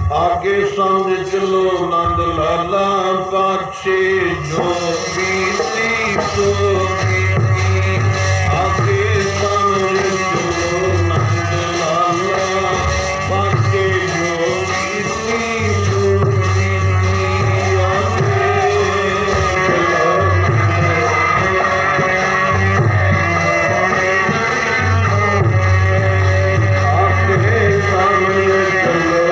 आगे संग चलो नंद लाला पाछे जो बीती सो बीती। आगे संग चलो नंद लाला पाछे जो बीती सो बीती। आगे चलो आगे संग चलो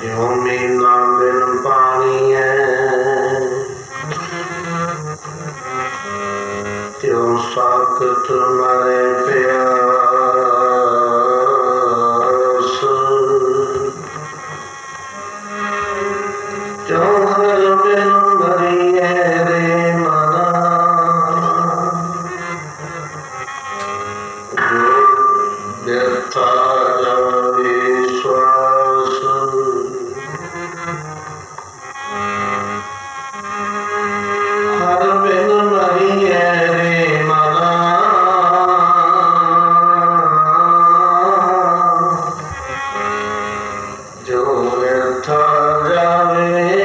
जो मीना बिन पानी है त्यों साकत मरे प्यास। त्यों हर बिन मरी है रे मना जो व्यर्था जावे श्वास। हर बिन मरी है रे मना जो व्यर्था जावे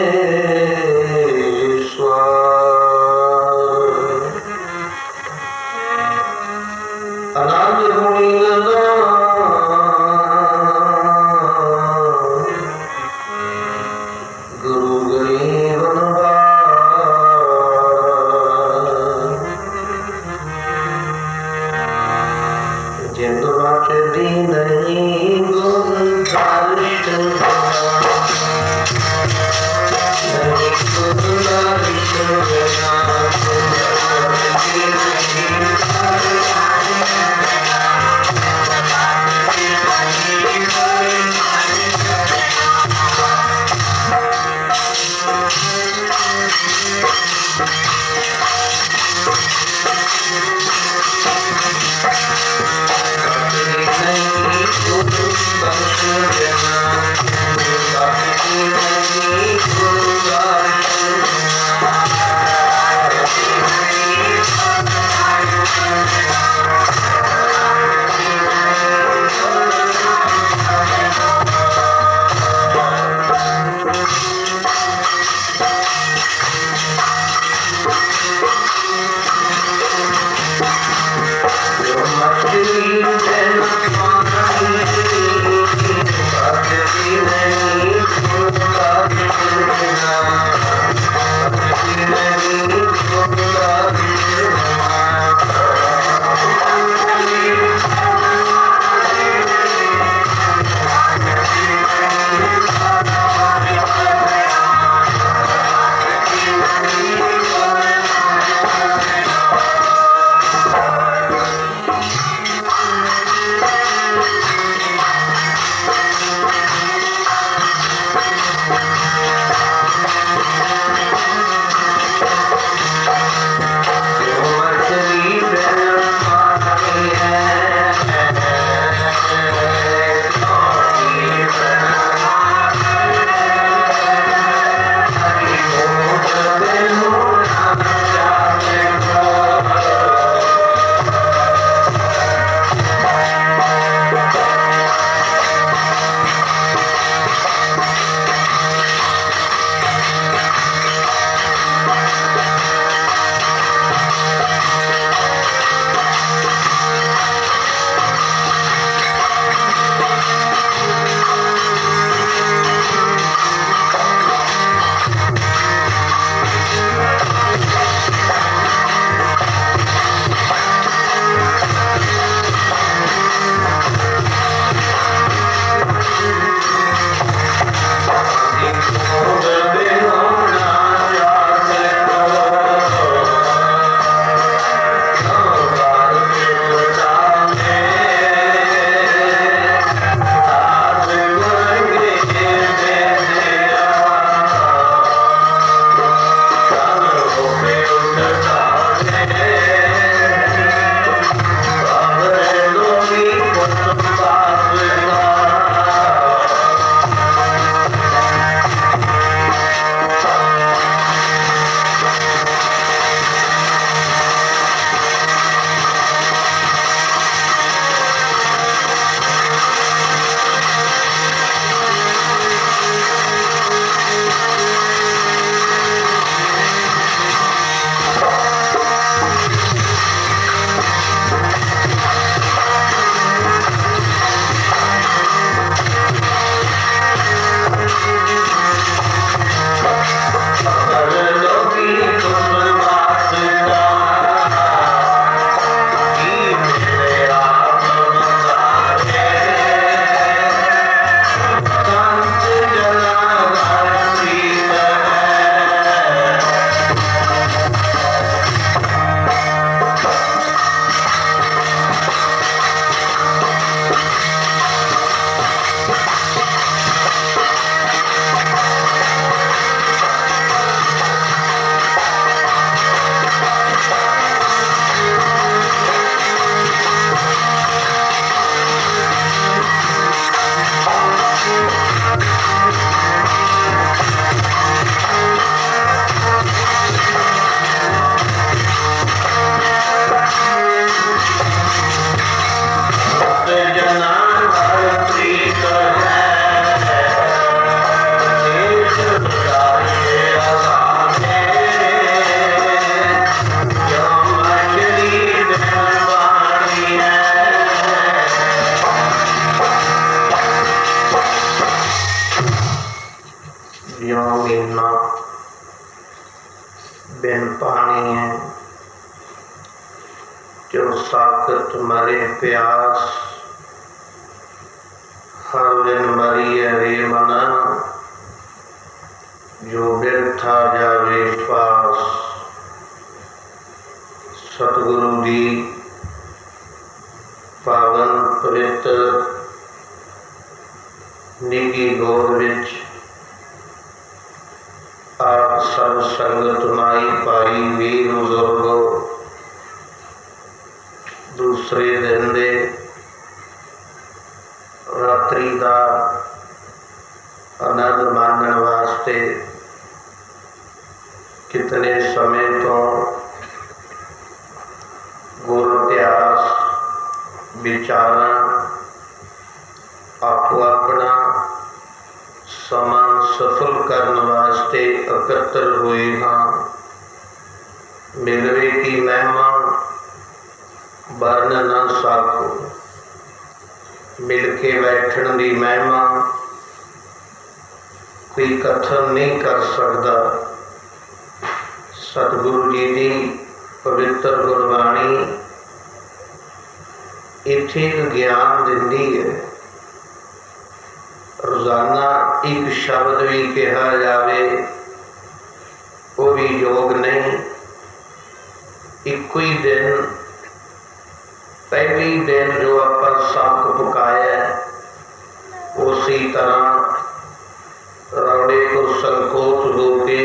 बिन पानी है, जो साकत मरे प्यास, हर दिन मरिए रे मना, जो बिरथा जावे पास। सतगुरु दी पावन पवित्र निगी गोद विच आप सब संगत माई पाई वीर बुजुर्गो, दूसरे दिन दे रात्रि का आनंद मानने वास्ते कितने समय तो गुर इतिहास विचारना आपो अपना समा सफल करने वास्ते एकत्र हुए हाँ। मिलवे की महिमा वर्ण न सको, मिल के बैठन की महिमा कोई कथन नहीं कर सकता। सतगुरु जी की पवित्र गुरबाणी इत्थे ज्ञान दिंदी है। रोजाना एक शब्द भी कहा जावे वो भी योग नहीं। एक ही दिन पहली दिन जो आप सबक पकाया उसी तरह रौड़े को संकोच होके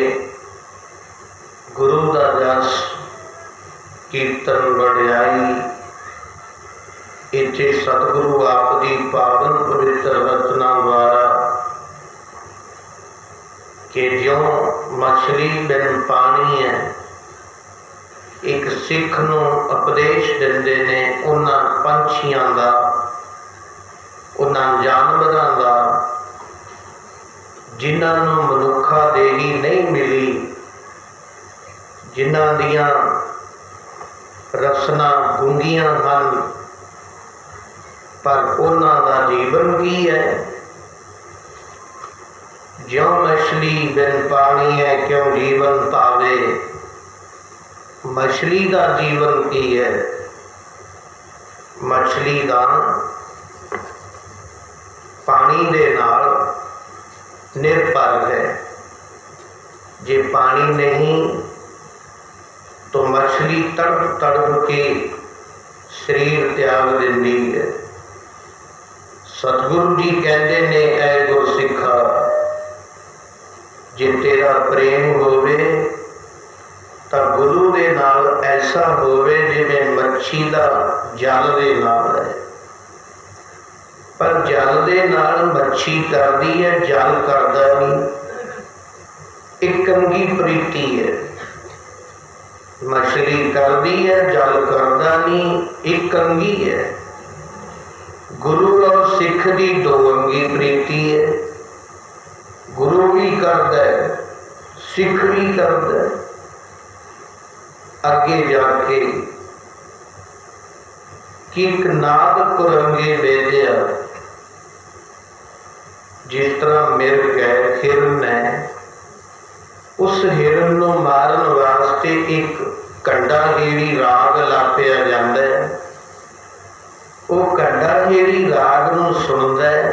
गुरु का जस कीर्तन बढ़ियाई इत्थे सतगुरु आप दी पावन पवित्र रचना द्वारा कि ज्यों मछली बिन पानी है, एक सिख नूं उपदेश दिंदे ने उन्हां पंछियां दा, उन्हां जानवरां दा जिन्हां नूं मनुखा देही नहीं मिली, जिन्हां दियां रसना गूंगियां हन, पर उन्हां दा जीवन की है। ज्यों मछली बिन पानी है क्यों जीवन पावे, मछली का जीवन की है। मछली का पानी दे नाल निर्भर है। जे पानी नहीं तो मछली तड़प तड़प के शरीर त्याग दिंदी है। सतगुरु जी कहते ने ऐ गुरसिखा, जे तेरा प्रेम होवे तो गुरु दे नाल ऐसा होवे जिवें मच्छी दा जल दे नाल है। पर जल दे नाल मच्छी करदी है, जल करदा नहीं। एक कंगी प्रीति है, मछली करदी है, जल करदा नहीं, एक कंगी है। गुरु और सिख की दो अंगी प्रीति है। गुरु भी करदा है, सिख भी करदा है। अगे जाके किक नाद कुरंगे बेदिया, जिस तरह मिर्ग है, हिरन है, उस हिरन नूं मारन वास्ते एक कंडा हेड़ी राग लापिया जांदा है। वो कंडा हेड़ी राग नूं सुनदा है,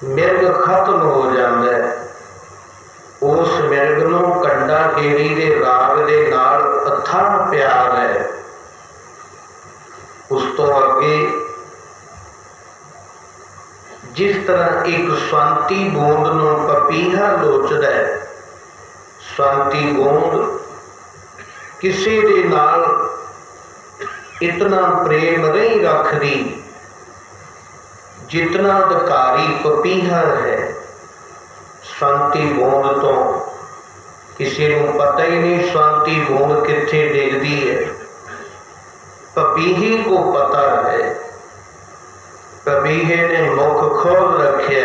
मिर्ग खत्म हो जाता है। उस मिर्ग नूं कंडा हेड़ी दे राग दे नाल अथाह प्यार है। उस तो अगे जिस तरह एक स्वांति बूंद नूं पपीहा लोचदा है, स्वांति बूंद किसी दे नाल इतना प्रेम नहीं रखदी जितना अधिकारी पपीहा है। शांति बूंद तो किसी को पता ही नहीं शांति बूंद कित्थे डिगदी है, पपीहे को पता है। पपीहे ने मुख खोल रखे,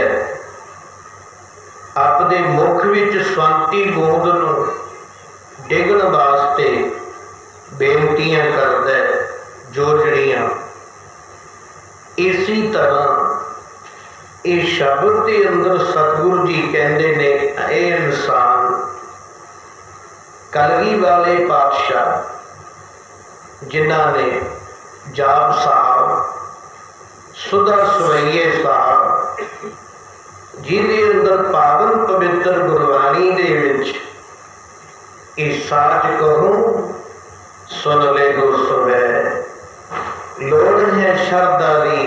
अपने मुख विच शांति बूंद नूं डिगण वास्ते बेनतियां करदा है, जोजड़ियां। इसी तरह इस शब्द के अंदर सतगुरु जी कहते ने, ए इंसान कलगी वाले पातशाह जिन्हों ने जाप साहब, सुधा सुरैये साहब, जिहदे अंदर पावन पवित्र गुरबाणी दे विच इस साच कहूँ सुन ले गो सुवै, लोड़ है शरदा दी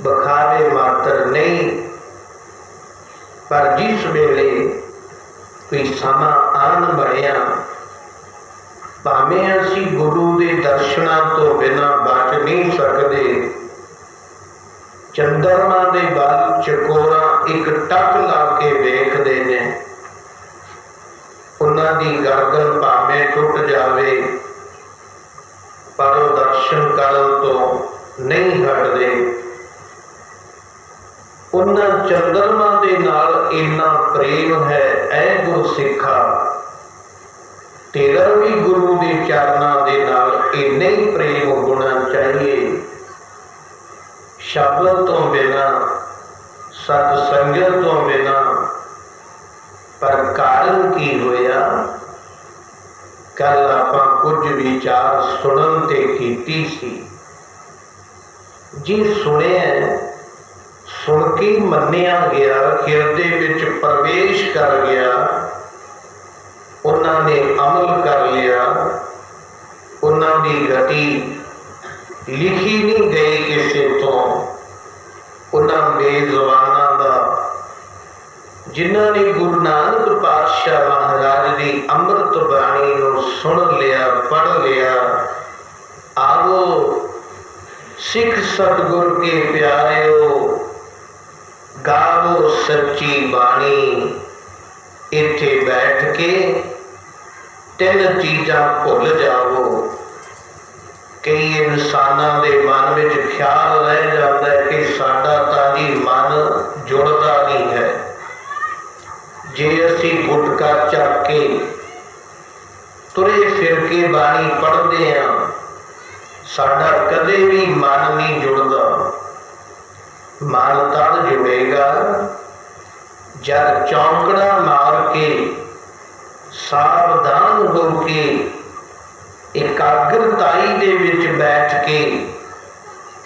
बखावे मात्र नहीं, पर जिस वेले कोई समा आन बढ़िया भावें असी गुरु के दर्शनों तो बिना बच नहीं सकते। चंद्रमा के बल चकोरा एक टक ला के वेखते हैं, उन्होंने गर्दन भावें टुट जाए पर वो दर्शन करन तो नहीं हटते। उन्हां चंद्रमा दे नाल इन्ना प्रेम है, ऐ गुरसिखा तेरा भी गुरु के चरणों के नाल इन्ना ही प्रेम होना चाहिए। शब्द तो बिना, सतसंगत तो बिना, पर कारण की होया, कल आपां कुछ विचार सुनन ते कीती सी, जी सुने सुन के मन्निया गया, हिरदे विच प्रवेश कर गया, उन्होंने अमल कर लिया, उन्होंने गति लिखी नहीं गई किसी तो, उन्होंने बेजबाना का जिन्होंने गुरु नानक पातशाह महाराज की अमृत बाणी को सुन लिया, पढ़ लिया। आओ सिख सतगुर के प्यारेओ, गावो सच्ची बाणी, इत्थे बैठ के तीन चीज़ां भुल जाओ। कई इंसानों के मन में ख्याल रह जाता है कि साडा तां जी मन जुड़ता नहीं है। जे असी गुटका चक के तुरे फिर के बाणी पढ़ते हैं, साडा कदे भी मन नहीं जुड़ता। मन तद जुड़ेगा जब चौंकड़ा मार के सावधान होके एकाग्रताई दे विच बैठ के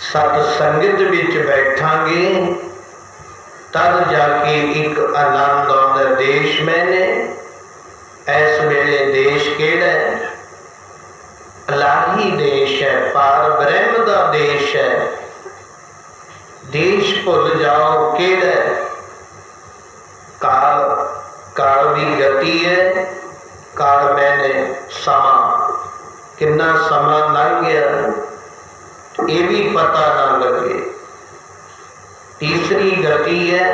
सतसंगत विच बैठांगे, तब जाके एक आनंद आउंदा। देश मैंने इस वेले देश केड़ा है? अलाही देश है, पार ब्रह्म का देश है। देश भुल जाओ केड़ा है? काल, काल की गति है। काल मैंने समा, कितना समा लग गया ये भी पता ना लगे। तीसरी गति है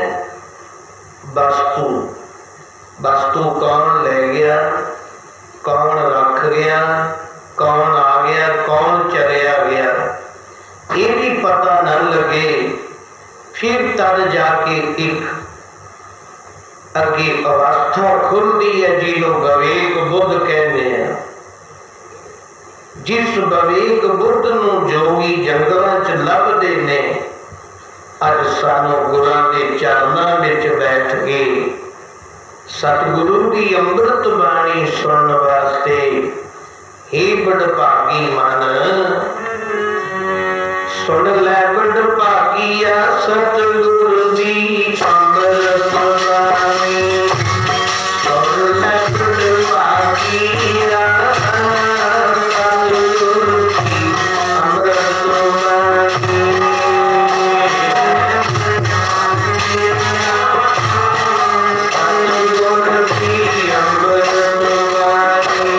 वस्तु। वस्तु कौन ले गया, कौन रख गया, कौन आ गया, कौन चलिया गया, ये भी पता ना लगे। फिर तब जाके एक अगे अवस्था खुलती है जिन्हों विवेक बुद्ध कहते हैं। जिस विवेक बुद्ध नूं जोगी जंगलों च लभदे ने, अज सानू गुरां दे चरनां विच बैठ के सतगुरु की अमृत बाणी सुनन वास्ते हे बड़भागी मन सुन लै बड़भागिया सतगुरु दी अमृत बाणी। सुन लै बड़भागिया सतगुरु दी अमृत बाणी। सतगुरु दी अमृत बाणी।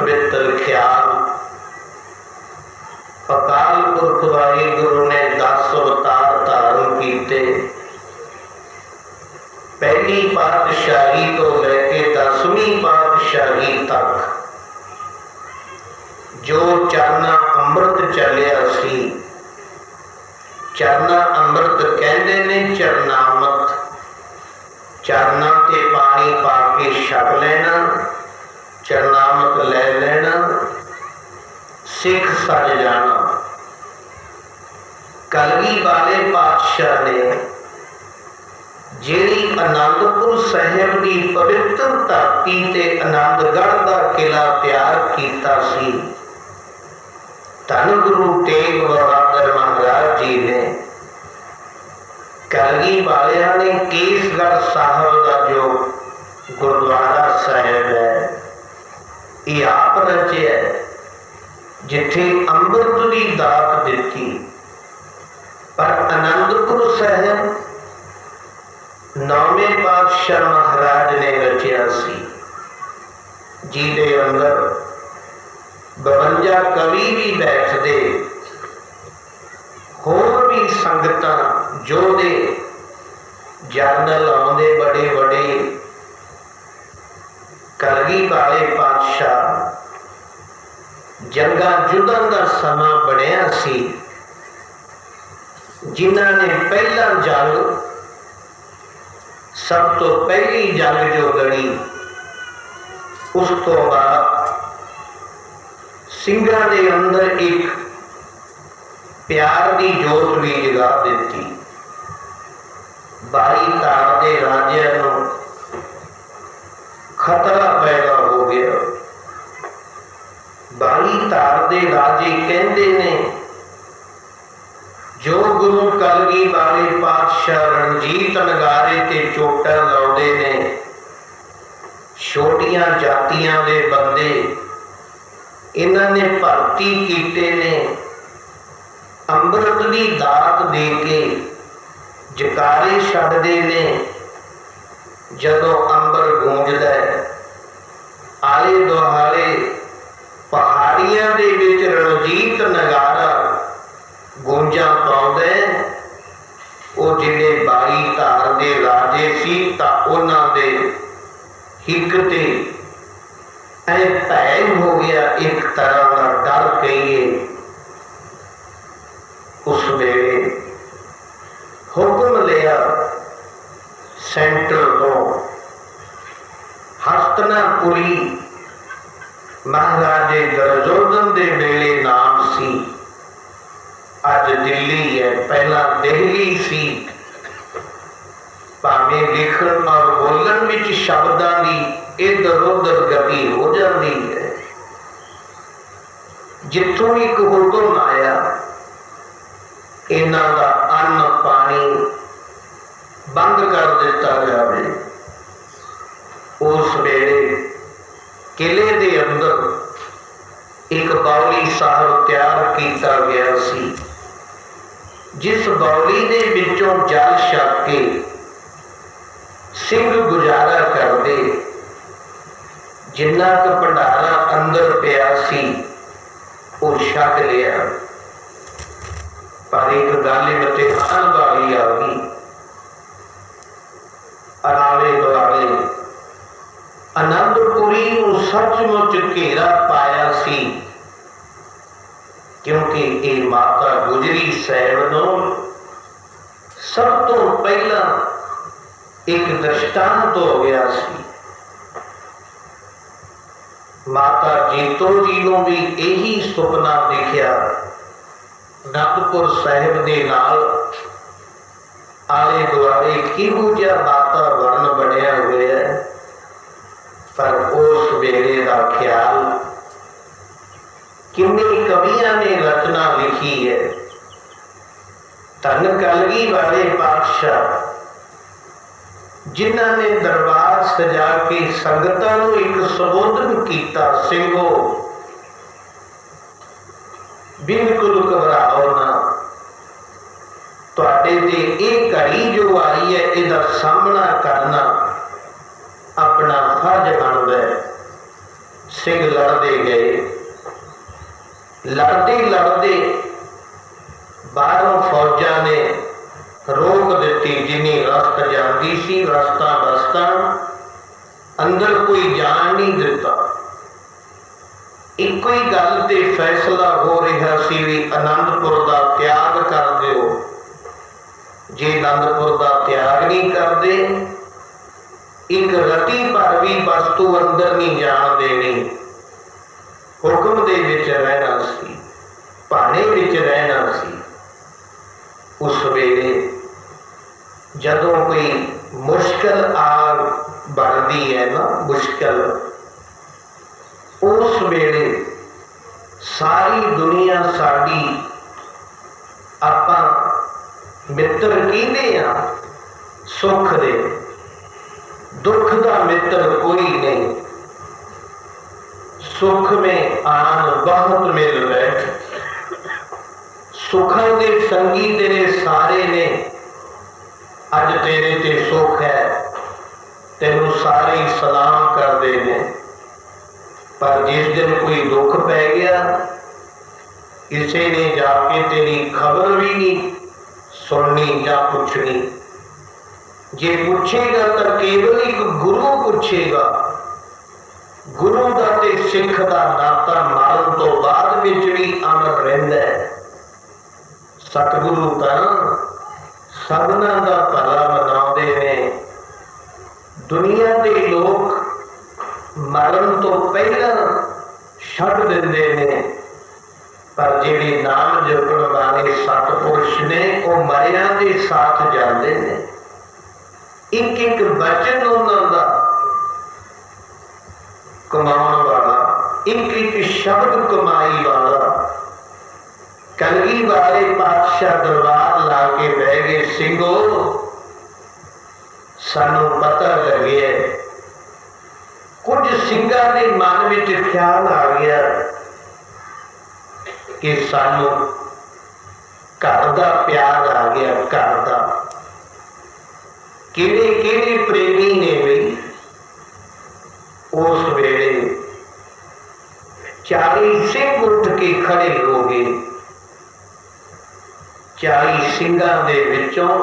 पवित्र ख्याल अकाल पुरख वाहिगुरु ने 10 अवतार धारण किए। पहली पातशाही तो लैके 10वीं पातशाही तक जो चरना अमृत चलिया सी, चरना अमृत कहते ने चरनामत, चरना ते पानी पा के छक लेना, चरनामत ले लेना, सिख सज जाना। कलगी वाले पातशाह ने जिहड़ी आनंदपुर साहिब की पवित्र धरती ते आनंदगढ़ का किला तैयार किया सी, धन गुरु तेग बहादुर महाराज जी ने कलगी वालिया ने केसगढ़ साहब का जो गुरुद्वारा साहिब है ये आप रचे है, जिथे अमृत की दात दी। पर आनंदपुर साहिब 9वें पातशाह महाराज ने रचिया सी, जिहदे अंदर 52 कवि भी बैठते, होर भी संगतां जोधे जरनल आउंदे बड़े बड़े। कलगी वाले पातशाह जंगा जुद्धां दा समा बनिया सी, जिन्हां ने पहला जंग सब तो पहली जंग जो लड़ी, उस तो बाद सिंघां दे अंदर एक प्यार की जोत भी जगा दी। 22 धार के राजियां नूं खतरा पैदा हो गया। 22 धार के राजे कहते ने जो गुरु कलगी वाले पातशाह रणजीत नगारे ते चोटा लाउंदे ने, छोटियां जातियां दे बंदे इन्हां ने भर्ती कीते ने, अमृत की दात दे के जकारे छड्डदे ने। जदों अंबर गूंजदा है, आले दुआले पहाड़ियां दे विच रणजीत नगारा गूंजा पाउंदा है। वो जिहड़े 22 धार दे राजे सी तां उन्हां दे हिक ते ऐ भय हो गया, एक तरह का डर कहिए। उस वेले हुक्म लिया सेंटर तो, हस्तनापुरी महाराजे दुर्योधन दे वेले नाम सी, अज दिल्ली है, पहला दिल्ली सी। भावें लिखण और बोलन विच शब्दां दी इधर उधर गति हो जाती है। जिथों एक हुक्म आया इन्हां दा अन्न पानी बंद कर दिता जाए, उस वेले किले दे अंदर एक बावली साहब तैयार किया गया सी, जिस बावली दे विचों जल छक के सिंह गुजारा करते। जिन्ना क भंडारा अंदर पिया सी वो छक लिया, पर एक गल इम्तिहान वाली आ गई। आले दुआले आनंदपुरी नूं सचमुच घेरा पाया सी, क्योंकि ये माता गुजरी साहिब नूं सब तो पहला एक दृष्टांत हो गया सी। माता जीतो जी नूं भी यही सुपना दिखिया, आनंदपुर साहिब दे नाल आले दुआले किहो जिहा वातावरण बनिया हुआ है। पर उस वेले का ख्याल किन्नी कवियां ने रचना लिखी है। धन कलगी वाले पातशाह जिन्हां ने दरबार सजा के संगतां नूं एक संबोधन किया, सिंघो बिल्कुल घबराओ ना, तुहाडे ते इह घड़ी जो आई है इहदा सामना करना अपना फर्ज बनदा है। सिंह लड़ते गए, लड़ते लड़ते बाहरों फौजा ने रोक दी, जिन्नी रस्त जाती सी रस्ता बस्ता अंदर कोई जान नहीं दिता। एक ही गल ते फैसला हो रहा सी भी आनंदपुर का त्याग कर दो। जे आनंदपुर का त्याग नहीं करते, एक रति भर भी वस्तु अंदर नहीं जान देनी, हुक्म दे विच रहना सी, भाने विच रहना सी। उस वेले जदों कोई मुश्किल आ बनती है ना, मुश्किल, उस वेले सारी दुनिया साड़ी आपां मित्र कहते आ, सुख दे, दुख का मित्र कोई नहीं। सुख में आन बहुत मिल बैठ, सुखा के संगी तेरे सारे ने, अज तेरे ते सुख है, तेनू सारे सलाम करते हैं। पर जिस दिन कोई दुख पै गया, किसी ने जाके तेरी खबर भी नहीं सुननी या पूछनी। जे पूछेगा तो केवल एक गुरु पूछेगा। गुरु का ते सिख का नाता मारन तो बाद विच भी अमर रहिंदा है। सतगुरु तो सबना का भला मनाउंदे ने। दुनिया के लोग मरण तो पहला छड्ड दिंदे ने, पर जिहड़े नाम जपण वाले सतपुरुष ने वो मरिया के साथ जाते हैं। एक एक वचन उन्होंने कमाने वाला, एक एक शब्द कमाई वाला। कलगी वाले पातशाह दरबार ला के बह गए, सिंघो सानू पता लगे। कुछ सिंघा के मन में ख्याल आ गया कि सानू घर का प्यार आ गया। घर का किहड़े किहड़े प्रेमी ने भी उस वेले 40 सिंह उठ के खड़े हो गए। 40 सिंघां दे विचों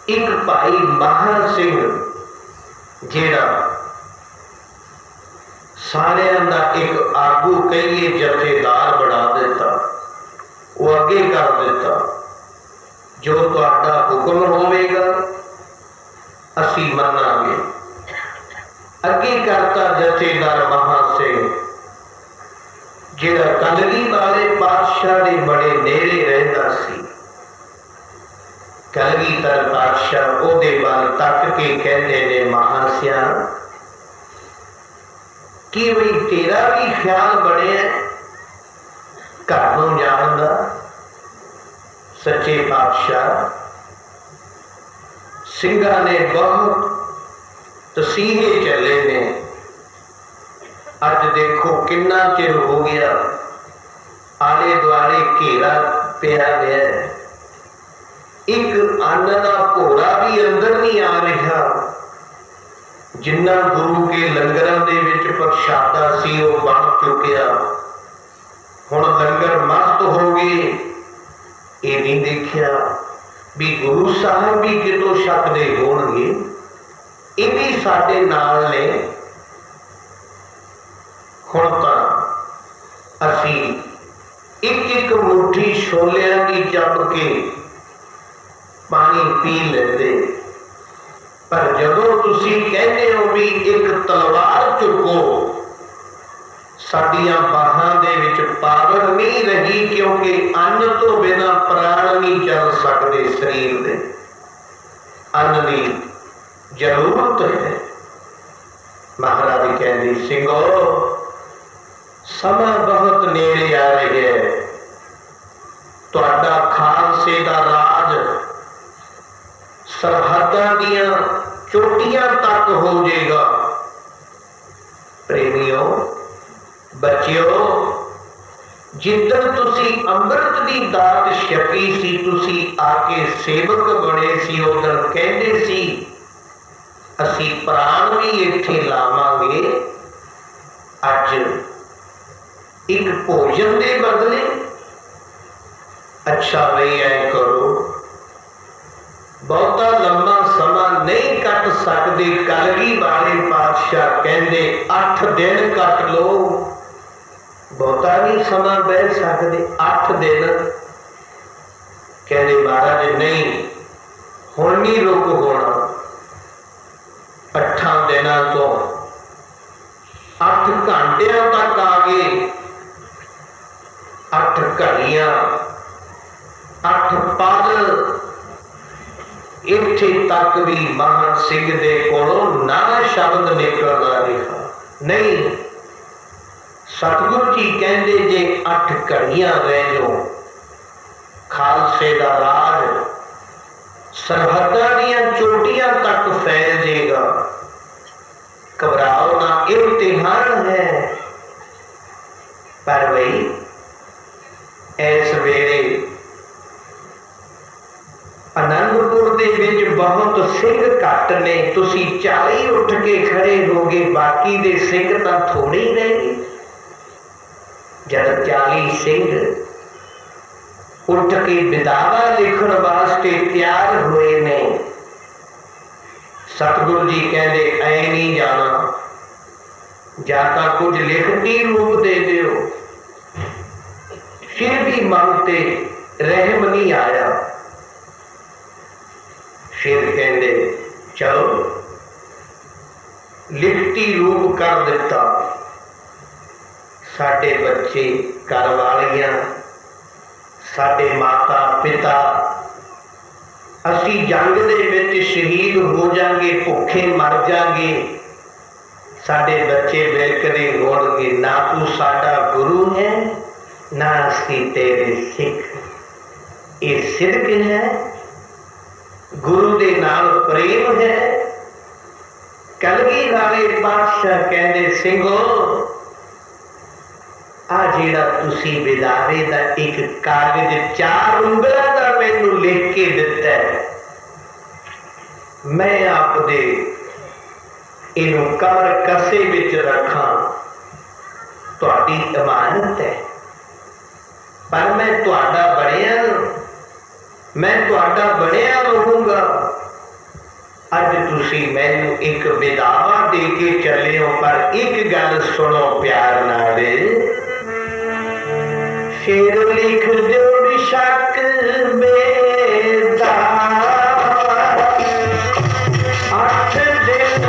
एक भाई महा सिंह, जिहड़ा सारियां दा एक आगू कहिए जथेदार बना दिता, वो अगे कर दिता। जो तुहाडा हुक्म होवेगा असी मनांगे। अगे करता जथेदार महा सिंह, जिहड़ा कलगी वाले पातशाह दे बड़े नेड़े रहंदा सी। कलगीधर पातशाह ओहदे वाल तक के कहंदे ने, महासिया कि बई तेरा भी ख्याल बनिया घर नूं जाण दा। सच्चे पातशाह सिंघा ने बहुत तसीहे चले ने। अज देखो कितना चिर हो गया, आले दुआले घेरा पिया गया, एक अन्न का घोड़ा भी अंदर नहीं आ रहा। जिन्ना गुरु के लंगरां दे विच प्रशादा सी वो बन चुकिया, हुण लंगर मस्त हो गए। ये नहीं देखिया भी गुरु साहब भी कितों छकदे होणगे, ये भी साडे नाल ने। हुण तां असी एक एक मुट्ठी छोलियां की चप के पानी पी लेंदे, पर जदों तुसीं कहते हो भी एक तलवार चुको, साडियां बाहां दे विच पावर नहीं रही, क्योंकि अन्न तो बिना प्राण नहीं चल सकते। शरीर दे अन्न की जरूरत है। महाराज कहंदी, सिंघो समा बहुत नेड़े आ रही है, तुहाडा खालसे दा राज सरहदां दियां चोटियां तक हो जाएगा। प्रेमियों, बच्चियों, जिद्दन तुसी अमृत की दात छकी सी, तुसी आके सेवक बने सी, उदन कहते सी असी प्राण भी इत्थे लावांगे, अज एक भोजन के बदले अच्छा भाई ऐ करो, बहुता लंबा समा नहीं कट सकते। कलगी वाले पातशाह कहते 8 दिन कट लो, बहुता नहीं समा बह सकते 8 दिन। कहते महाराज नहीं, हुण नहीं रुक होना, 8 दिनों तो 8 घंटिया तक आ गए, 8 घड़ियां, 8 पल, इत्थे तक भी महान सिंह दे कोलों ना शब्द निकलना रहा नहीं। सतगुरु जी कहते जे 8 घड़ियां रह जाओ, खालसे का राज सरहदां दीयां चोटियां तक फैल जाएगा। घबराओ ना, इम्तिहान है। पर भाई इस वेले आनंदपुर दे विच बहुत सिंह घट ने, तुसी 40 उठ के खड़े हो गए, बाकी दे सिंह तां थोड़े ही रह गए। जब 40 सिंह उठ के विदावा लिखण वास्ते तैयार हुए ने, सतगुरु जी कहते ऐ नहीं जाना, जाता कुछ लिखती रूप दे दियो। फिर भी मन ते रहम नहीं आया। फिर कहते चलो लिखती रूप कर दिता। साडे बच्चे, घर वालियां, साडे माता पिता, असी जंग दे विच शहीद हो जाएंगे, भुखे मर जाएंगे। साडे बच्चे बिलकदे होणगे, ना तू साडा गुरु है ना असी तेरे सिख। ये सिद्क है, गुरु दे नाल प्रेम है। कलगी वाले पातशाह कहते सिंघो, आ जिहड़ा तुसी विदावे दा एक कागज 4 उंगलां दा मैनू लिख के दिता है, मैं आपदे इनू कमर कसे विच रखा, तुहाडी अमानत है। पर मैं तुहाडा बनिया, मैं तुहाडा बनिया रहूंगा। अज तुसी मैनू एक विदावा दे के चले हो, पर एक गल सुनो प्यार नाल, शेर लिख दो शक बेदा, 8 दिन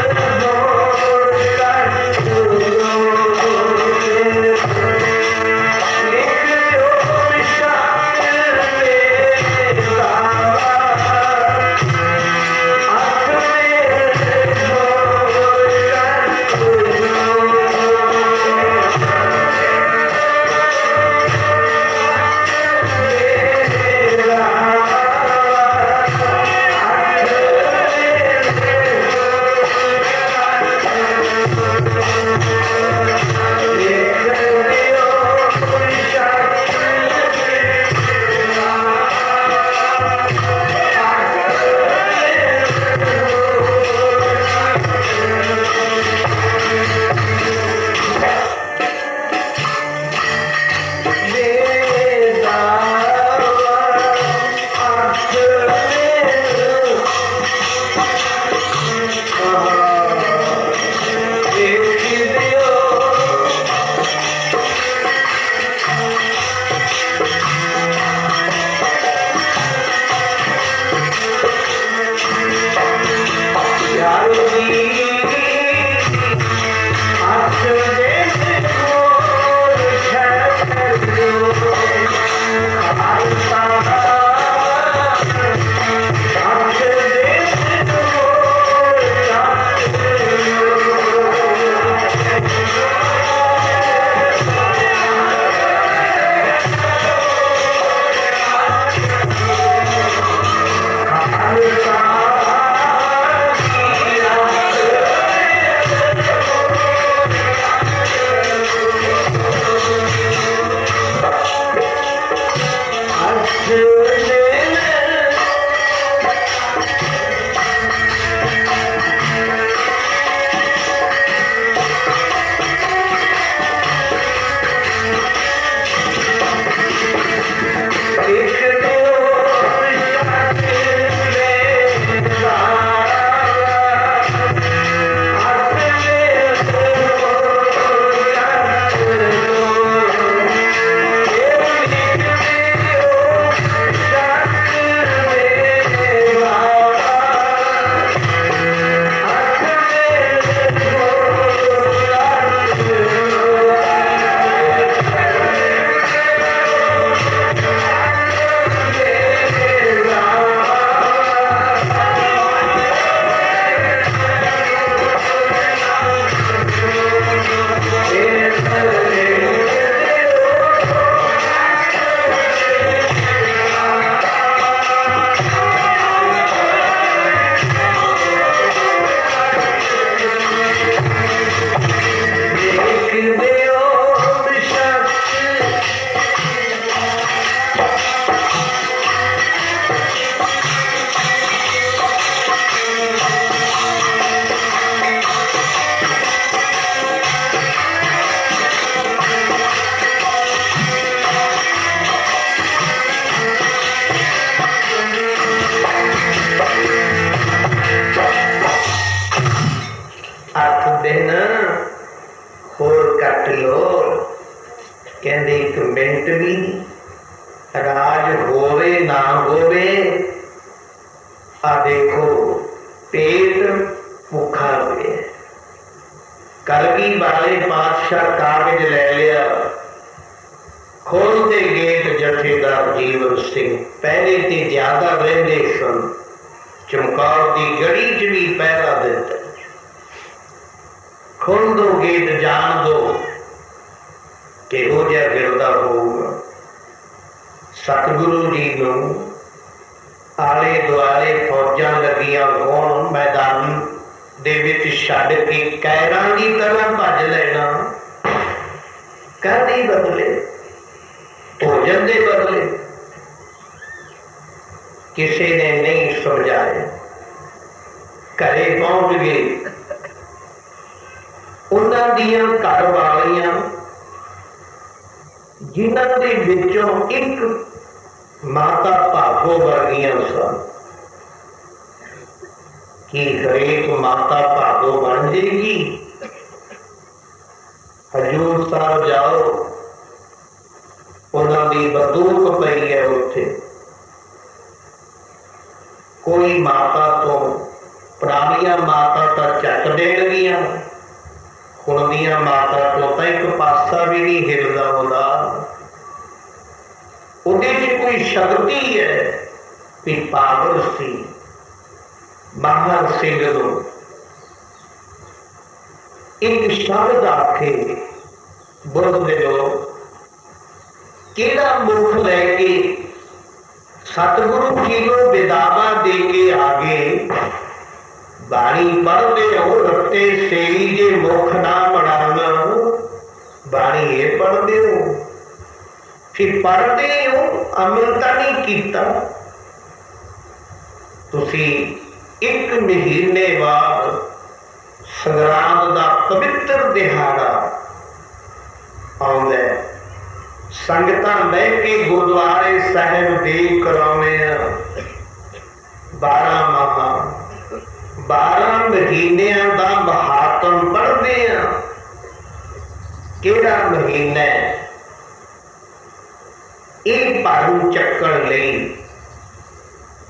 लो, कहते एक मिनट भी राज होवे ना होवे, आ देखो पेट भुखा हुए। कलगी वाले पातशाह कागज ले लिया, खोलते गेट जथेदार जीवन सिंह पहले ते ज्यादा रहते सन, चमकौर की गड़ी च भी पहरा दिता। खोल दो गेट, जान दो किहो जिहा गिरदा होऊगा। सतगुरु जी नूं आले दुआले फौजां लगियां होण, मैदान दे विच छड्ड के कैरां की तरह भज लेना, काहदे बदले? भोजन के बदले। किसी ने नहीं समझाया, घरे पहुंच गए। उन्हां दियां घर वालियां जिन्हां दे विचों एक माता भागो वर्गियां सन। कि हरेक माता भागो बन जाएगी? हजूर साहब जाओ, उन्हां दी बंदूक पई है उत्थे। कोई माता तो पुरानियां माता तो चक देणगियां, हुण दियां माता तो एक पासा भी नहीं हिलदा होंदा। उहदे च कोई शक्ति है कि पावर सी। महार सिंह नूं एक शब्द आखे, बोलदे लोग केड़ा मुख लैके सतगुरु जी को विदावा दे के आगे बाणी पढ़ते हो। रत्ते सेवी जे मुख ना बनाना, बाणी ये पढ़ते हो, फिर पढ़ते हो अमृता नहीं कीता। तुसी एक महीने बाद संग्राम का पवित्र दिहाड़ा आउंदा, संगतां बह के गुरुद्वारे साहिब देख कराउने। 12 माह 12 महीनों का महात्म पढ़ते हैं। केड़ा महीना एक भरम चक्कर लई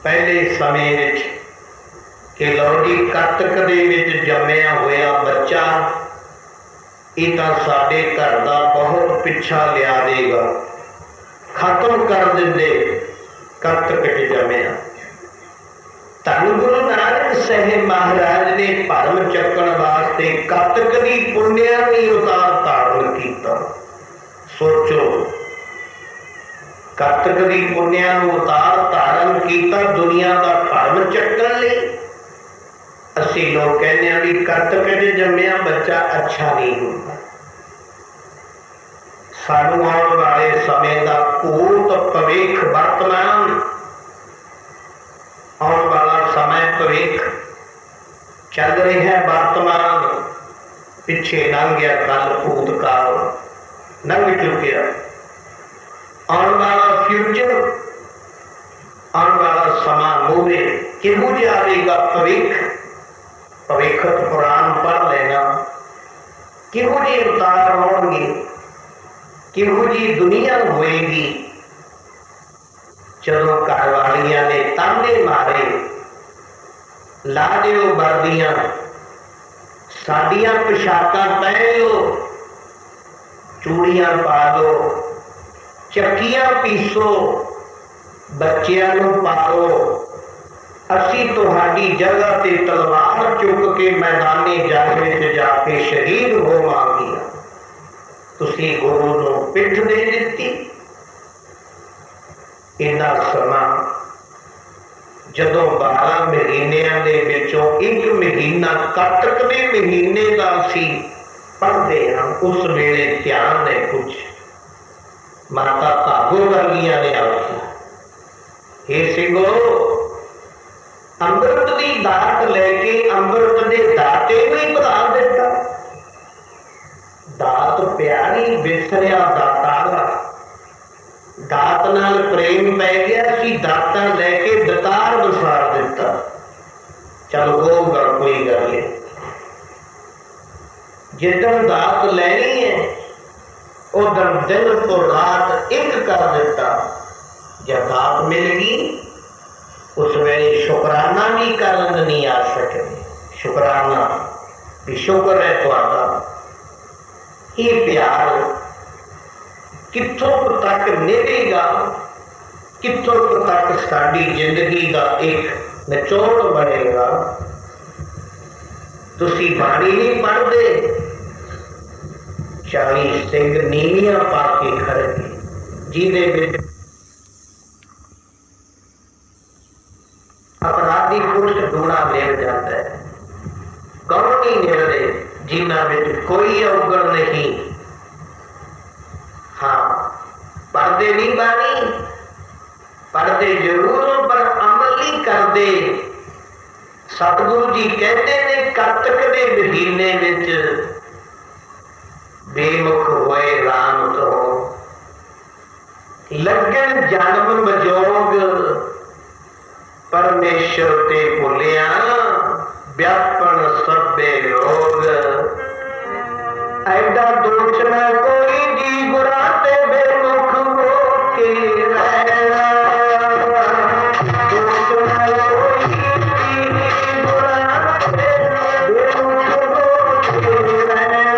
पहले समय विच कि लो जी कतक दे विच जम्मिया होया बच्चा ये तो साडे घर का बहुत पिछा लिया देगा, खत्म कर देंदे। कतक च जम्मिया धन गुरु नानक साहिब महाराज ने भरम चक्कण वास्ते कतक की पुण्या भी अवतार धारण किया। सोचो, कतक की पुण्या अवतार धारण किया दुनिया का भरम चक्कण लई। असी लोग कहने भी कतक च जम्मिया बच्चा अच्छा नहीं होता। सानू आने वाले समय का भूत भविख वर्तमान, आने वाला समय भविख चल रही है। वर्तमान पिछे लंघ गया, कल भूतकाल लंघ चुकिया। आने वाला फ्यूचर, आने वाला समा मूरे किहू जिहा आवेगा भविख। भविखत पुराण पढ़ लेना, किहू जी अवतार होणगे, किहू जी दुनिया होएगी। चलो घर वालियां ने ताने मारे, ला दिओ वर्दियां, साडियां पोशाकां पहन लो, चूड़ियां पा लो, चक्कियां पीसो, बच्चियां नूं पालो। असी तुहाडी जगह ते तलवार चुक के मैदानी जंग में जाके शहीद होवांगे। तुसी गुरु नूं पिठ दे दित्ती। इन्ना समा जदों 12 महीनों के विचों एक महीना कतक के महीने का असी पढ़ते हैं, उस वेले ध्यान है कुछ माता भागो वर्गियां ने आखिया, हे सिंघो अमृत की दात लैके अमृत के दाते भी बढ़ा दिता। दात प्यारी विसरिया दातारा, दात नाल प्रेम पै गया सी, दाता लैके दतार वसार दिता। चल होगा कोई गल नहीं, जिदन दात लैनी है उधर दिन तो रात एक कर दिता। जब रात मिल गई उस वेले शुकराना भी करन नहीं आ सके। शुकराना भी शुक्र है तुहाडा, ये प्यार कित्थों तक निभेगा, कित्थों तक साडी जिंदगी का एक निचोड़ बनेगा। तुसी बाणी नहीं पढ़ते, 40 सिंह नीवियां पा के खड़े जिहदे विच अपराधी पुरुष डूणा मिल जाता है। कौन नहीं मिलते जिन्हां विच कोई अवगुण नहीं। हाँ, पढ़ते नहीं बानी, पढ़ते जरूर पर अमल नहीं करते। सतगुरु जी कहते ने कतक के महीने विच बेमुख होए राम तो लगन जन्म मजोग परमेश्वर ते भुलिया व्यापन सबे लोग। ऐडा दोष न कोई जी बुरा ते बेमुख हो के रहना। दोष न कोई जी बुरा ते बेमुख हो के रहना।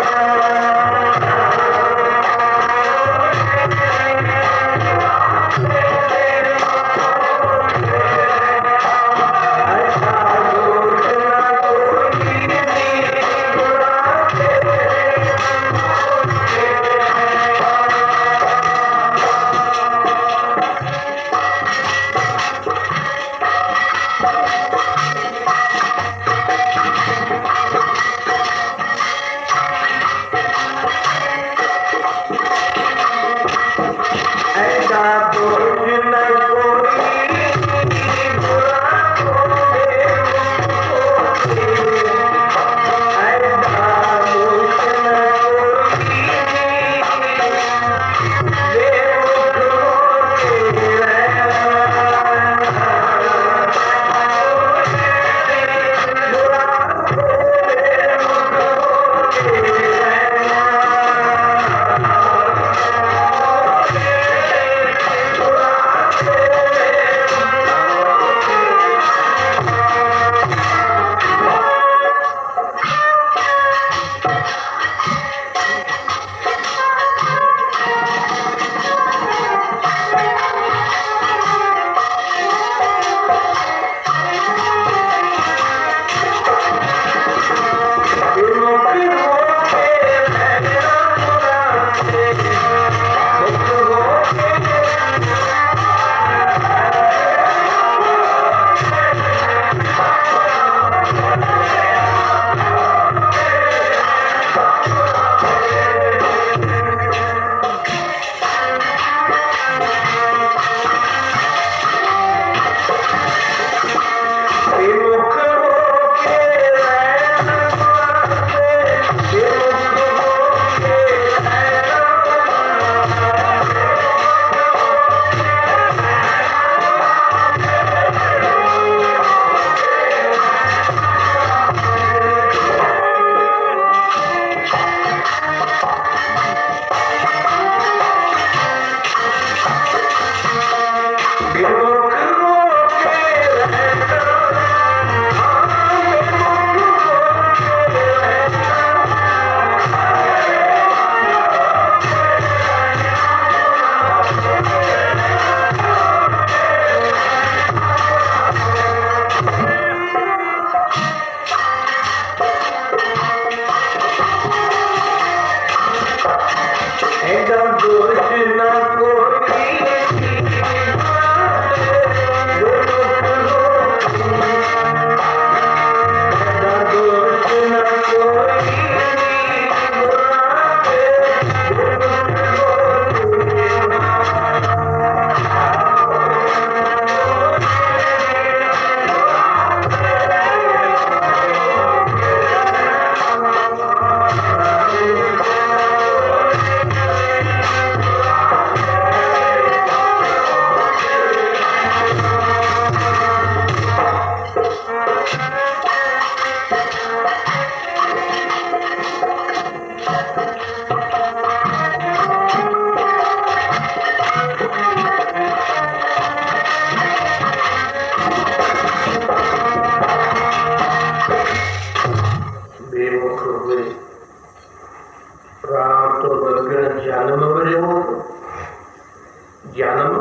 जन्म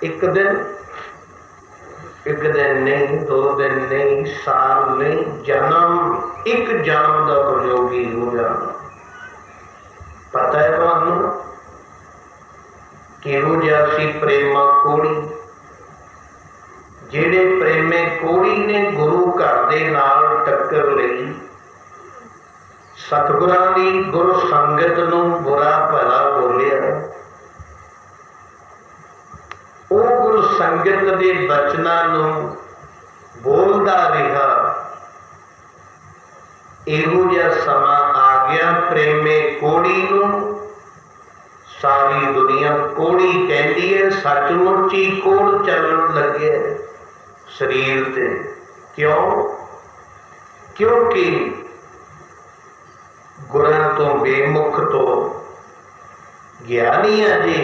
एक दिन नहीं, 2 दिन नहीं, साल नहीं, जन्म एक जन्म का उपयोगी हो जाना। पता है तुहानू किहो जिहा सी प्रेमा कोड़ी, जिहड़े प्रेमे कोड़ी ने गुरु घर दे नाल टक्कर लई, सतगुरां दी गुरु संगत नूं बुरा भला बोलिया, ਉਹ ਗੁਰੂ संगत ਦੇ ਬਚਨਾਂ ਨੂੰ ਬੋਲਦਾ ਰਿਹਾ। ਇਹੋ ਜਿਹਾ ਸਮਾਂ ਆ ਗਿਆ ਪ੍ਰੇਮੇ ਕੋੜੀ ਨੂੰ ਸਾਰੀ ਦੁਨੀਆ ਕੋੜੀ ਕਹਿੰਦੀ ਹੈ। ਸੱਚਮੁੱਚ ਹੀ ਕੋੜ ਚੱਲਣ ਲੱਗਿਆ ਸਰੀਰ ਤੇ। ਕਿਉਂ? ਕਿਉਂਕਿ ਗੁਰਾਂ ਤੋਂ ਬੇਮੁਖ ਤੋਂ ਗਿਆਨੀ ਆ ਜੀ,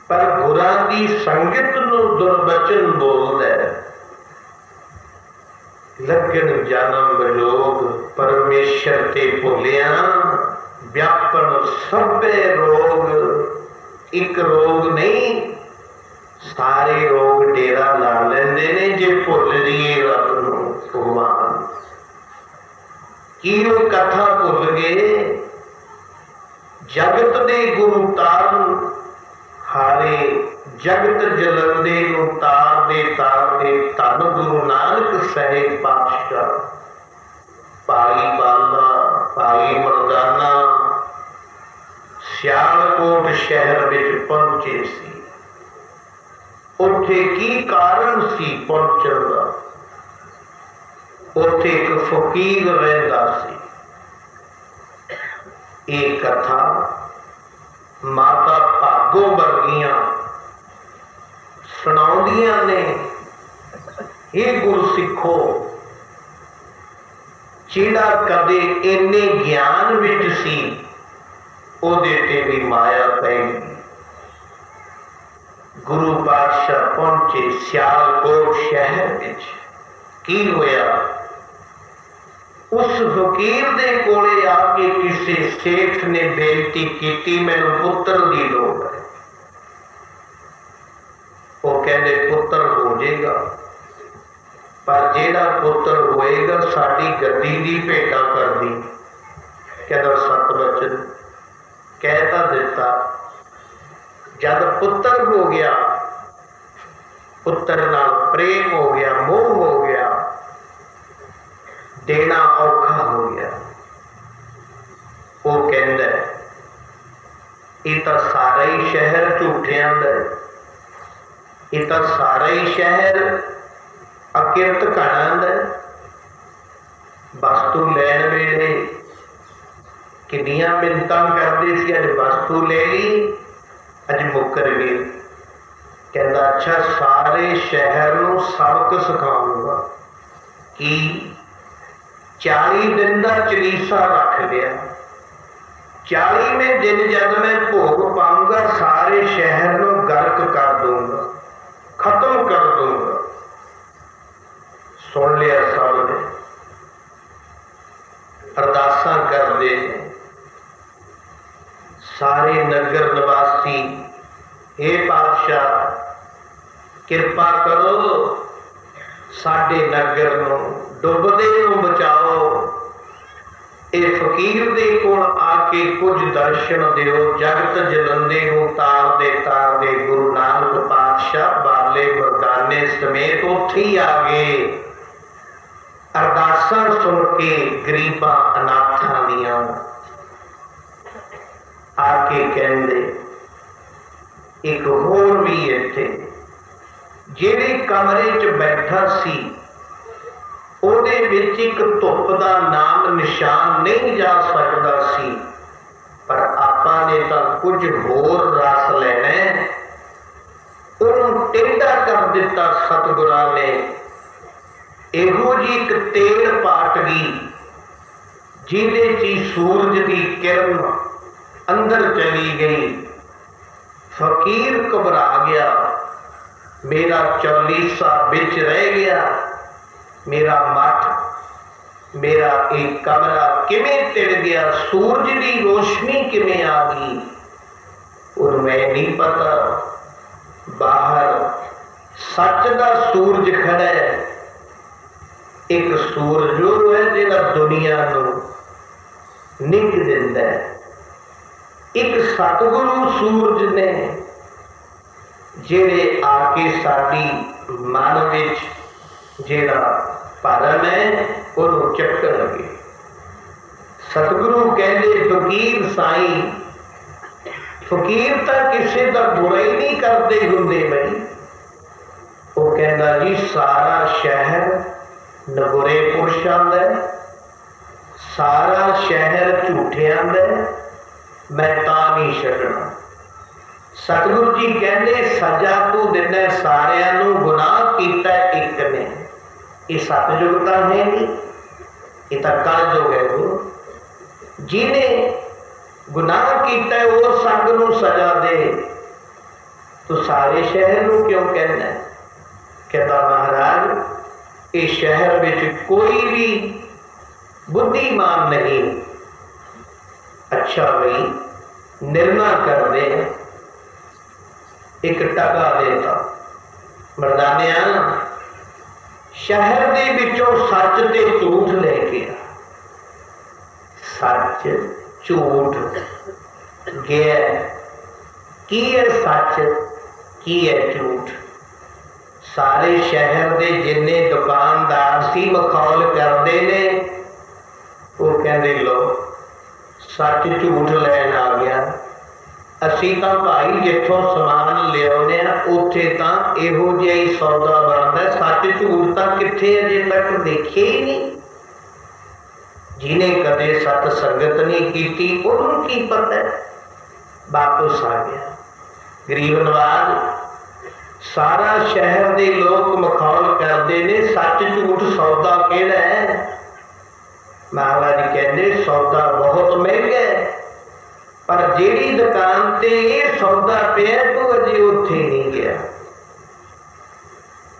पर गुरां दी संगत नूं दुर्बचन बोलदा है। लगन जन्म विलोग परमेश्वर ते भुलिया, व्यापन सबे रोग। एक रोग नहीं, सारे रोग डेरा ला लैंदे ने जे भुल जाइए रब नूं भगवान की। वो कथा भुल गए जगत दे गुरु तारन हारे, जगत जलंदे नूं तार दे धन गुरु नानक साहिब पातशाह, भाई बाला, भाई मरदाना सियालकोट शहर विच पहुंचे सी। उत्थे की कारण सी पहुंचण दा? उत्थे एक फकीर रहिंदा सी। ये कथा माता भागो वर्गियां सुणाउंदियां ने। ये गुरु सिखो, जिहड़ा कदे इन्ने ज्ञान विच सी ओहदे ते भी माया पैगी। गुरु पातशाह पहुंचे सियालकोट शहर विच। की होया? उस फकीर दे कोले आके किसी सेठ ने बेनती की, मैनू पुत्र की लोड़ है। वो कहते पुत्र हो जाएगा, पर जेड़ा पुत्र होएगा साडी गद्दी की भेटा कर दी। कहता सत वचन कहता दिता। जब पुत्र हो गया, पुत्र नाल प्रेम हो गया, मोह हो गया, देना औखा हो गया। वो कहता ये तो सारा ही शहर झूठियां दा, ये तो सारा ही शहर अकिरत घाणा दा। वस्तु लैण वेले किन्नियां मिन्नतां करदे सी, अज वस्तु ले ली, अज मुकर गए। कहता अच्छा सारे शहर नूं सबक सिखाऊंगा। कि 40 दिन का चलीसा रख लिया। 40वें दिन जब मैं भोग पाऊंगा सारे शहर को गर्क कर दूंगा, खत्म कर दूंगा। सुन लिया सब ने, अरदासां करते सारे नगर निवासी, हे पातशाह किरपा करो साडे नगर नूं डुबदे नूं बचाओ। ये फकीर दे कोल आके कुछ दर्शन दिओ। जगत जलंदे नूं तार दे गुरु नानक पातशाह बाले मरदाने समेत उत्थे ही आ गए। अरदासां सुन के गरीबां अनाथां दियां आके कहंदे एक होर भी इत्थे जिहड़े कमरे च बैठा सी ਉਹਦੇ ਵਿੱਚ एक धुप का नाम निशान नहीं जा सकता सी, पर आपां ने तो कुछ होर रस लेना, उन्होंने टेढ़ा कर दिता सतगुरां ने। इहो जी एक तेल पाट गई जिहदे च सूरज की किरण अंदर चली गई। फकीर घबरा गया, मेरा चौलीसा बिच रह गया, मेरा मठ मेरा एक कमरा किवें तिड़ गया, सूरज की रोशनी किवें आ गई। उनमें नहीं पता बाहर सच का सूरज खड़ा है। एक सूरज वो है जिहड़ा दुनिया नूं निंग दिंदा है। एक सतगुरु सूरज ने जिहड़े आके साडी मन विच जिहड़ा भरम है उहनूं चक्कण लगे। सतगुरु कहते फकीर साईं, फकीर तो किसी का बुरा ही नहीं करते हुंदे बई। वो कहता जी सारा शहर नगुरे पुरुषां दा, सारा शहर झूठियां दा, मैं तां नहीं छड्डना। सतगुरु जी कहते सजा तू दिना सारियां नूं, गुनाह कीता एक ने। ये सतयुग तां है नहीं, ये तां कलयुग है। गुरु जिन्हें गुनाह किया है वो संग नूं सजा दे, तो सारे शहर नूं क्यों कहना है? कहता महाराज इस शहर में कोई भी बुद्धिमान नहीं। अच्छा भाई निर्णय कर दे, एक टका देता मर्दानिया शहर दे विचों सच ते झूठ लेके आ। सच झूठ गया की है, सच की है झूठ। सारे शहर के जिन्ने दुकानदार सी मखौल करते ने, वो कहते लो सच झूठ लैन आ गया। असी तो भाई जिथों समान लियाने उत्थे तां इहो जिहा ही सौदा बनता, सच झूठ तां कित्थे अजे तक देखे ही नहीं। जिन्हें कदे सत संगत नहीं की उन्होंने की पता है। वापस आ गया गरीब नवाज। सारा शहर के लोग मखौल करते ने, सच झूठ सौदा केड़ा है? महाराज कहते सौदा बहुत महंगा है, पर जेड़ी दुकान ते ये सौदा पिया तू अजे उत्थे नहीं गया।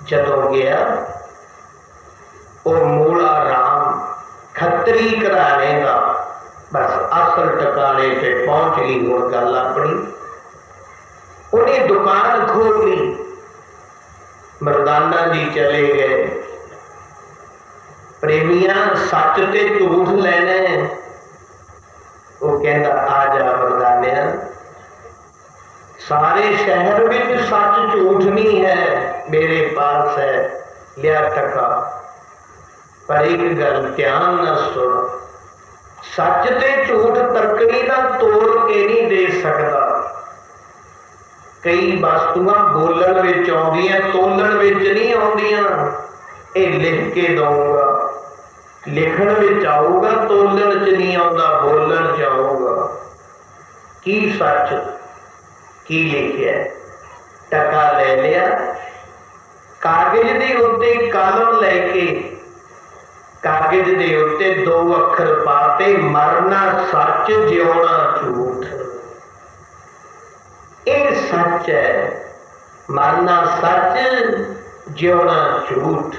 जदों गया वो मूला राम खतरी घराने का बस असल टकाने पे पहुंच गई। हुण गल अपनी उन्हें दुकान खोल ली, मर्दाना जी चले गए। प्रेमियां सच ते झूठ लेना है। वो कहता आ जा मर्दानिया, सारे शहर में सच झूठ नहीं है, मेरे पास है, लिया टका। पर एक गल ध्यान न सुन, सच ते झूठ तकड़ी का तोड़ के नहीं दे सकता। कई वस्तुआं बोलन विच आउंदियां, तोलन विच नहीं आउंदियां। ये लिख के दूंगा, लिखण विच आऊगा, तोलन च नहीं आउंदा, बोलन च आऊगा। की सच की लिखिया? टका ले लिया, कागज के उत्ते कलम लैके कागज के उत्ते दो अखर पाते, मरना सच जिउना झूठ। ये सच है, मरना सच जिउना झूठ।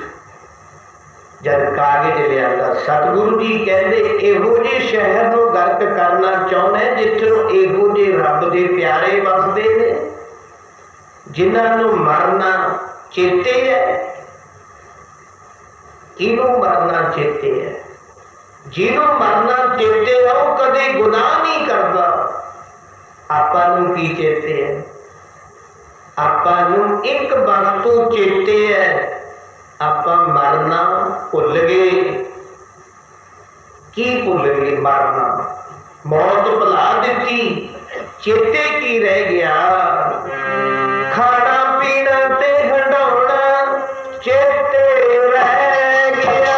जब कागज लिया सतगुरु जी कहते इहो जे शहर को गर्क करना चाहना है जिथों इहो जे रब के प्यारे वसते ने, जिन्होंने मरना चेते है। किनों मरना चेते है? जिन्हों मरना चेते है वो कदे गुनाह नहीं करता। आपां की चेते है? आपां एक वस्तु चेते है, आपां मरना भुल गए। की भुल गए? मरना। मौत भुला दी, चेते की रह गया? खाना पीना ते हंडौना चेते रह गया।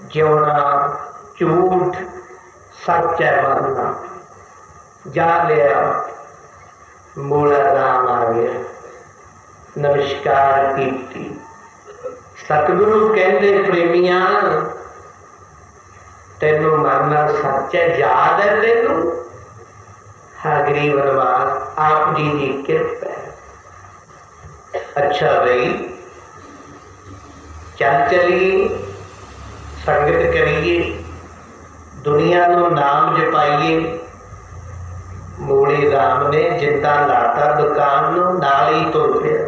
ਜਿਉਣਾ ਝੂਠ, सच है मरना। जा लिया, मूला राम आ गया, नमस्कार की। सतगुरु कहते प्रेमिया तेनू मरना सच है, याद है तेनू? हाँ गरीब नवाज आप जी की कृपा है। अच्छा भाई चल चलिए, संगत करिए, दुनिया को नाम जपाइए। मूले राम ने जिंदा लाता दुकान नूं, नाल ही तुर पिया,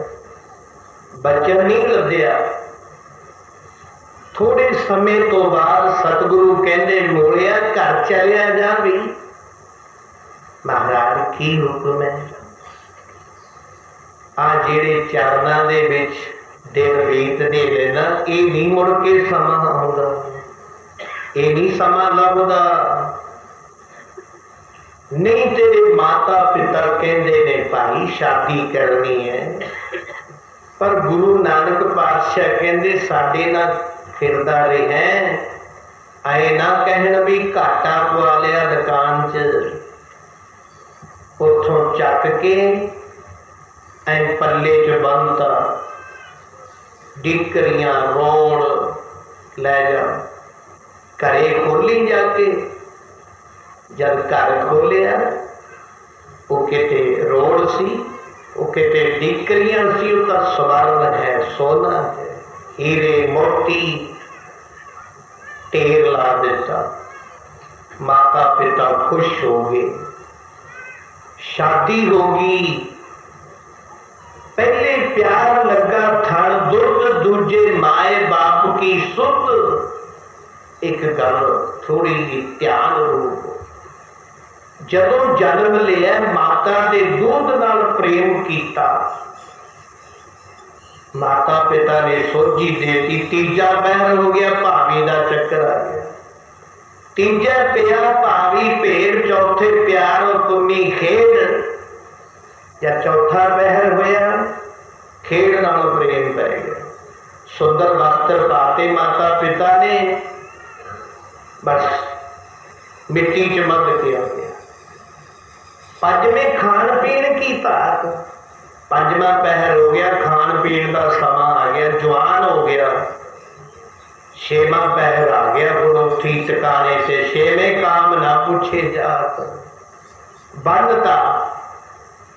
बचन नहीं लभ्या। थोड़े समय तो बाद सतगुरु कहते मूलिया घर चलिया जा भी। महाराज की हुक्म है? आ जेड़े चरणों दे विच दिन बीतदे ने ना, ये नहीं मुड़ के समा आउंदा, ये नहीं समा लभदा। नहीं तेरे माता पिता कहते ने भाई शादी करनी है, पर गुरु नानक पातशाह कहते साडे नाल फिरदा रहे, आए ना कहन भी घाटा पवा लिया दुकान च, उथों चक के ऐ पल्ले च बंदता, डिकरियां रोण लै जा। घरे खोली जाके, जब घर खोलिया वो किते रोड़ सी, वो किते डिकरियां सी, उसका स्वर्ण है, सोना है, हीरे मोती ढेर ला दिता। माता पिता खुश हो गए, शादी होगी। पहले प्यार लगा थण दुर्ग, दूजे माए बाप की सुध। एक गल थोड़ी जी ध्यान रूप, जदों जन्म लिया माता के दूध नाल प्रेम किया, माता पिता ने सोझी देती, तीजा पहर हो गया, भावी का चक्कर आ गया। तीजा पिया भावी भेड़, चौथे प्यार और कुन्नी खेड, या चौथा पहर होया खेड नाल प्रेम पै गया। सुंदर वस्त्र पाते माता पिता ने, बस मिट्टी च मध के आ गया। पंजवें खान पीन की ताक, पंजवा पहर हो गया, खान पीन का समा आ गया, जवान हो गया। छेवा पहर आ गया, उठी टकाने से, छेवें काम ना पूछे जात। बनता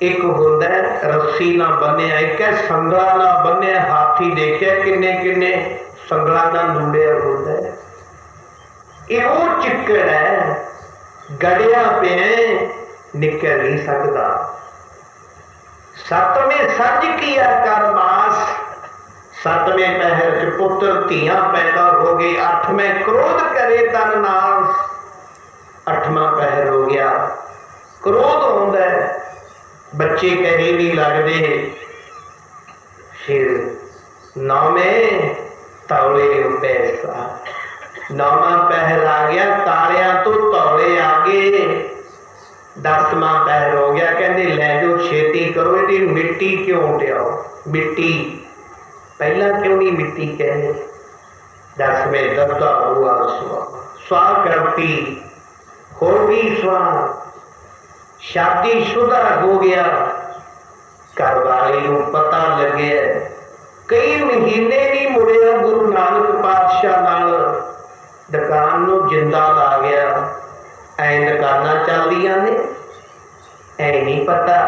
एक होंदा रस्सी ना बनिया, एक है संगला ना बनिया। हाथी देखिया किन्ने किन्ने संगला ना लुड़िया होंदा, ये वो चिक्कड़ है, गड़िया पे निकल नहीं सकता। सतवें सज किया कर मास, सतवें पहर च पुत्र धियां पैदा हो गई। अठवें क्रोध करे तन नास, अठवां पहर हो गया क्रोध होंदा, बच्चे कहे नहीं लगते। फिर नौवें तौले पैसा, नौवां पहर आ गया, तारियां तो तौले आ गए। 10वां पहर हो गया, कहते लै जाओ छेती करो, ये मिट्टी क्यों टियाओ, मिट्टी पहला क्यों नहीं मिट्टी कहे। 10वें दबदा हुआ स्वा करती होगी स्वा, शादी शुदा हो गया। घर वाले को पता लगे, कई महीने नहीं मुड़िया गुरु नानक पातशाह नाल, दुकान नूं जिंदा ला गया। ऐ दुकाना चलदियां ने, ऐ नहीं पता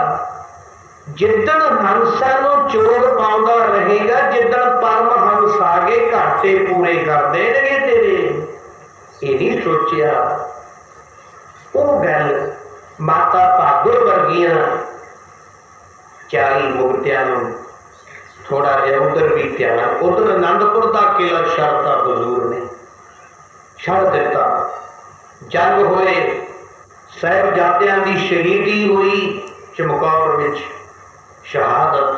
जिदन हंसा नूं चोर पाउंदा रहेगा, जिदन परम हंस आ गए घाटे पूरे कर देणगे तेरे। ये नहीं सोचिया वो गल। माता भागुर वर्गियां 40 मुक्तियां नूं थोड़ा जिहा उधर भी ध्यान, उधर आनंदपुर का किला शरता हजूर ने छड़ दिता। जंग होए, साहिबजादियां दी शहीदी हुई, चमकौर विच शहादत,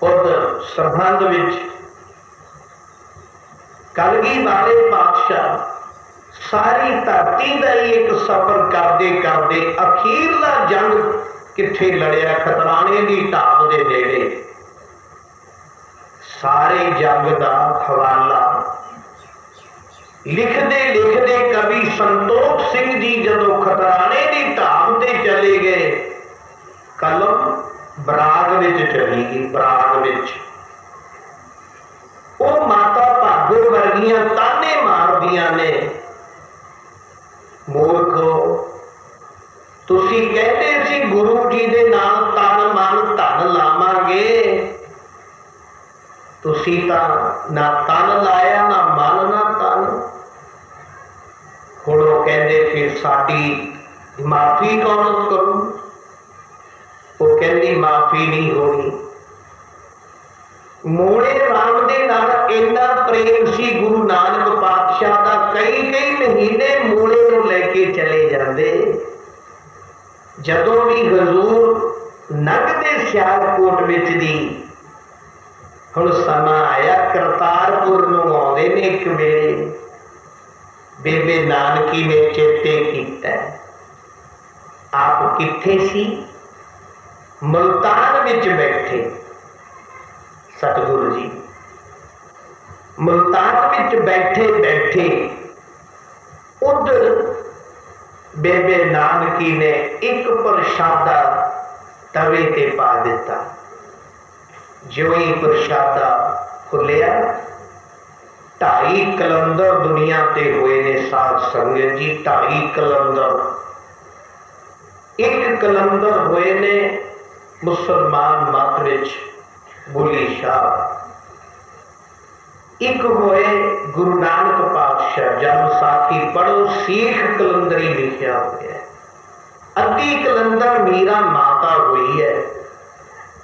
उधर सरहंद विच कलगी वाले पातशाह सारी धरती का ही एक सफर करते करते अखीरला जंग किथे लड़िया, खतराने की ढाब के नेड़े। सारे जंग का हवाला लिखते लिखते कवि संतोख सिंह जी जदों खतराने की ढाब ते चले गए, कलम बराग विच चली गई। बराग विच वो माता भागो वर्गियां ताने मारदियां ने, मूर्खो तुसी कहते सी गुरु जी दे नाल तन मन धन लावांगे, तुसी तां ना तन लाया ना मन ना तन। हुण वो कहंदे फिर साडी माफी कौन करूं? वो कहंदी माफी नहीं होनी। मोड़े राम दे नाल इन्ना प्रेम सी गुरु नानक पातशाह दा, कई कई महीने मोड़े नूं लैके चले जांदे। जदों भी हजूर लंघदे सियालकोट विच दी, हुण समा आया करतारपुर नूं आउंदे ने एक वेले, बेबे नानकी ने चेते कीता आप किथे सी? मुल्तान विच बैठे। सतगुरु जी मुल्तान विच बैठे बैठे उधर बेबे नानकी ने एक प्रशादा तवे ते पा दिता। जो ही प्रशादा खुलिया, 2.5 कलंदर दुनिया ते हुए ने साध संगत जी। 2.5 कलंदर, 1 कलंदर हुए ने मुसलमान मत विच बुली शाह, एक होए गुरु नानक पातशाह। जब साखी पढ़ो सीख कलंदरी लिखिया हुआ, अद्धी कलंदर मीरा माता हुई है।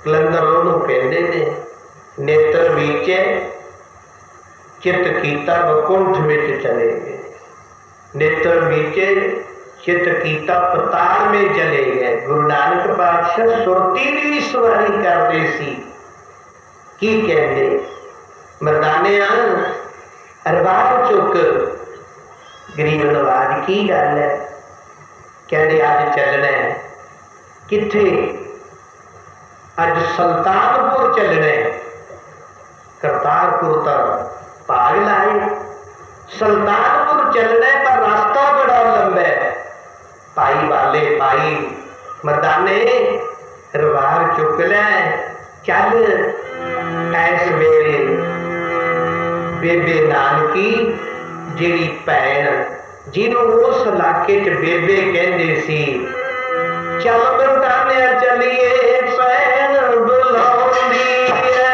कलंदर उन्होंने कहते ने, नेत्र बीचे चित कीता वकुंठ विच चले गए। नेत्र बीचे चित कीता पताल में चले गए। गुरु नानक पातशाह सुरती की सवारी करते सी। की कहते मरदाने अरबाब चुक, गरीब नवाज की गल है? कहते अज चलना है। किथे? अज सुल्तानपुर चलना है। करतारपुर तक भाग लाए, सुल्तानपुर चलना है, पर रास्ता बड़ा लंबा है। पाई वाले पाई मरदाने रवार चुक लै, चल। इस वेले बेबे नानकी जिहड़ी भैन जिन्हों उस इलाके च बेबे कहंदे सी, चल मरदाने चलिए भैन बुलाउंदी है,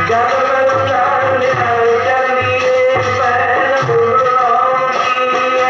चल मरदाने चलिए भैन बुलाउंदी है।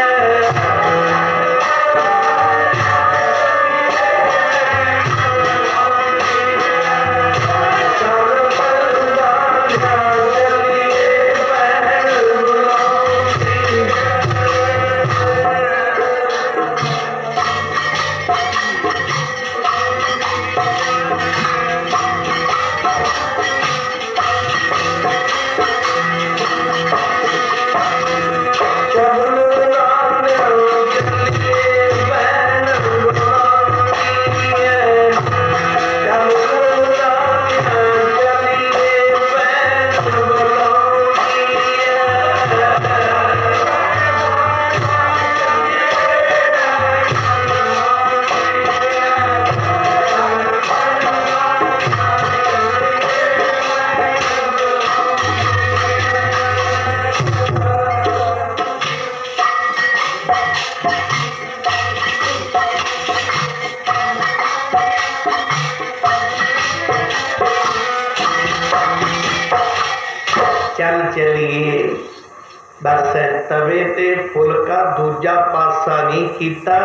चल चलिए बस तवे ते फुलका दूजा पासा नहीं कीता।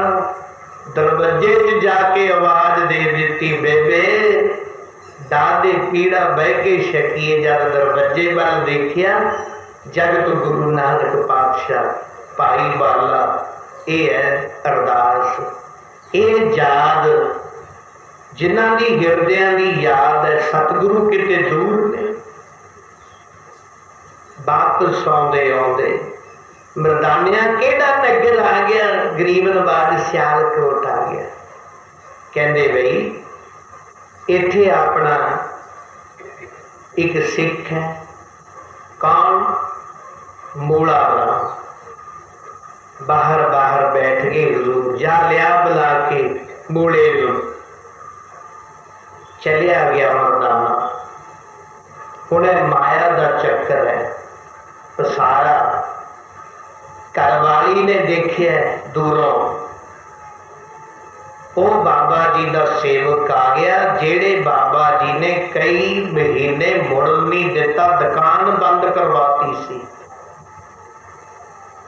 दरवाजे च जाके आवाज दे दी, बेबे दादे पीड़ा बह के शकीए। जब दरवाजे वाल देखिया, जगत गुरु नानक पातशाह भाई वाला, ये है अरदास, ये याद जिन्हां दी हिरदियां दी याद है। सतगुरु किते दूर ने, वापस आउंदे आउंदे मरदानिया केड़ा नगर आ गया, गरीब नवाज सियालकोट आ गया। कहंदे बई इत्थे अपना एक सिख है, कौन? मूला बाहर बाहर बैठ गए हुजूर, जा लिया बुला के मूले चलिया गया मरदाना। हुणे माया का चक्कर है तो सारा। घरवाली ने देखिया दूरों, वो बाबा जी का सेवक आ गया, जेड़े बाबा जी ने कई महीने मुड़ नहीं दिता, दुकान बंद करवाती सी।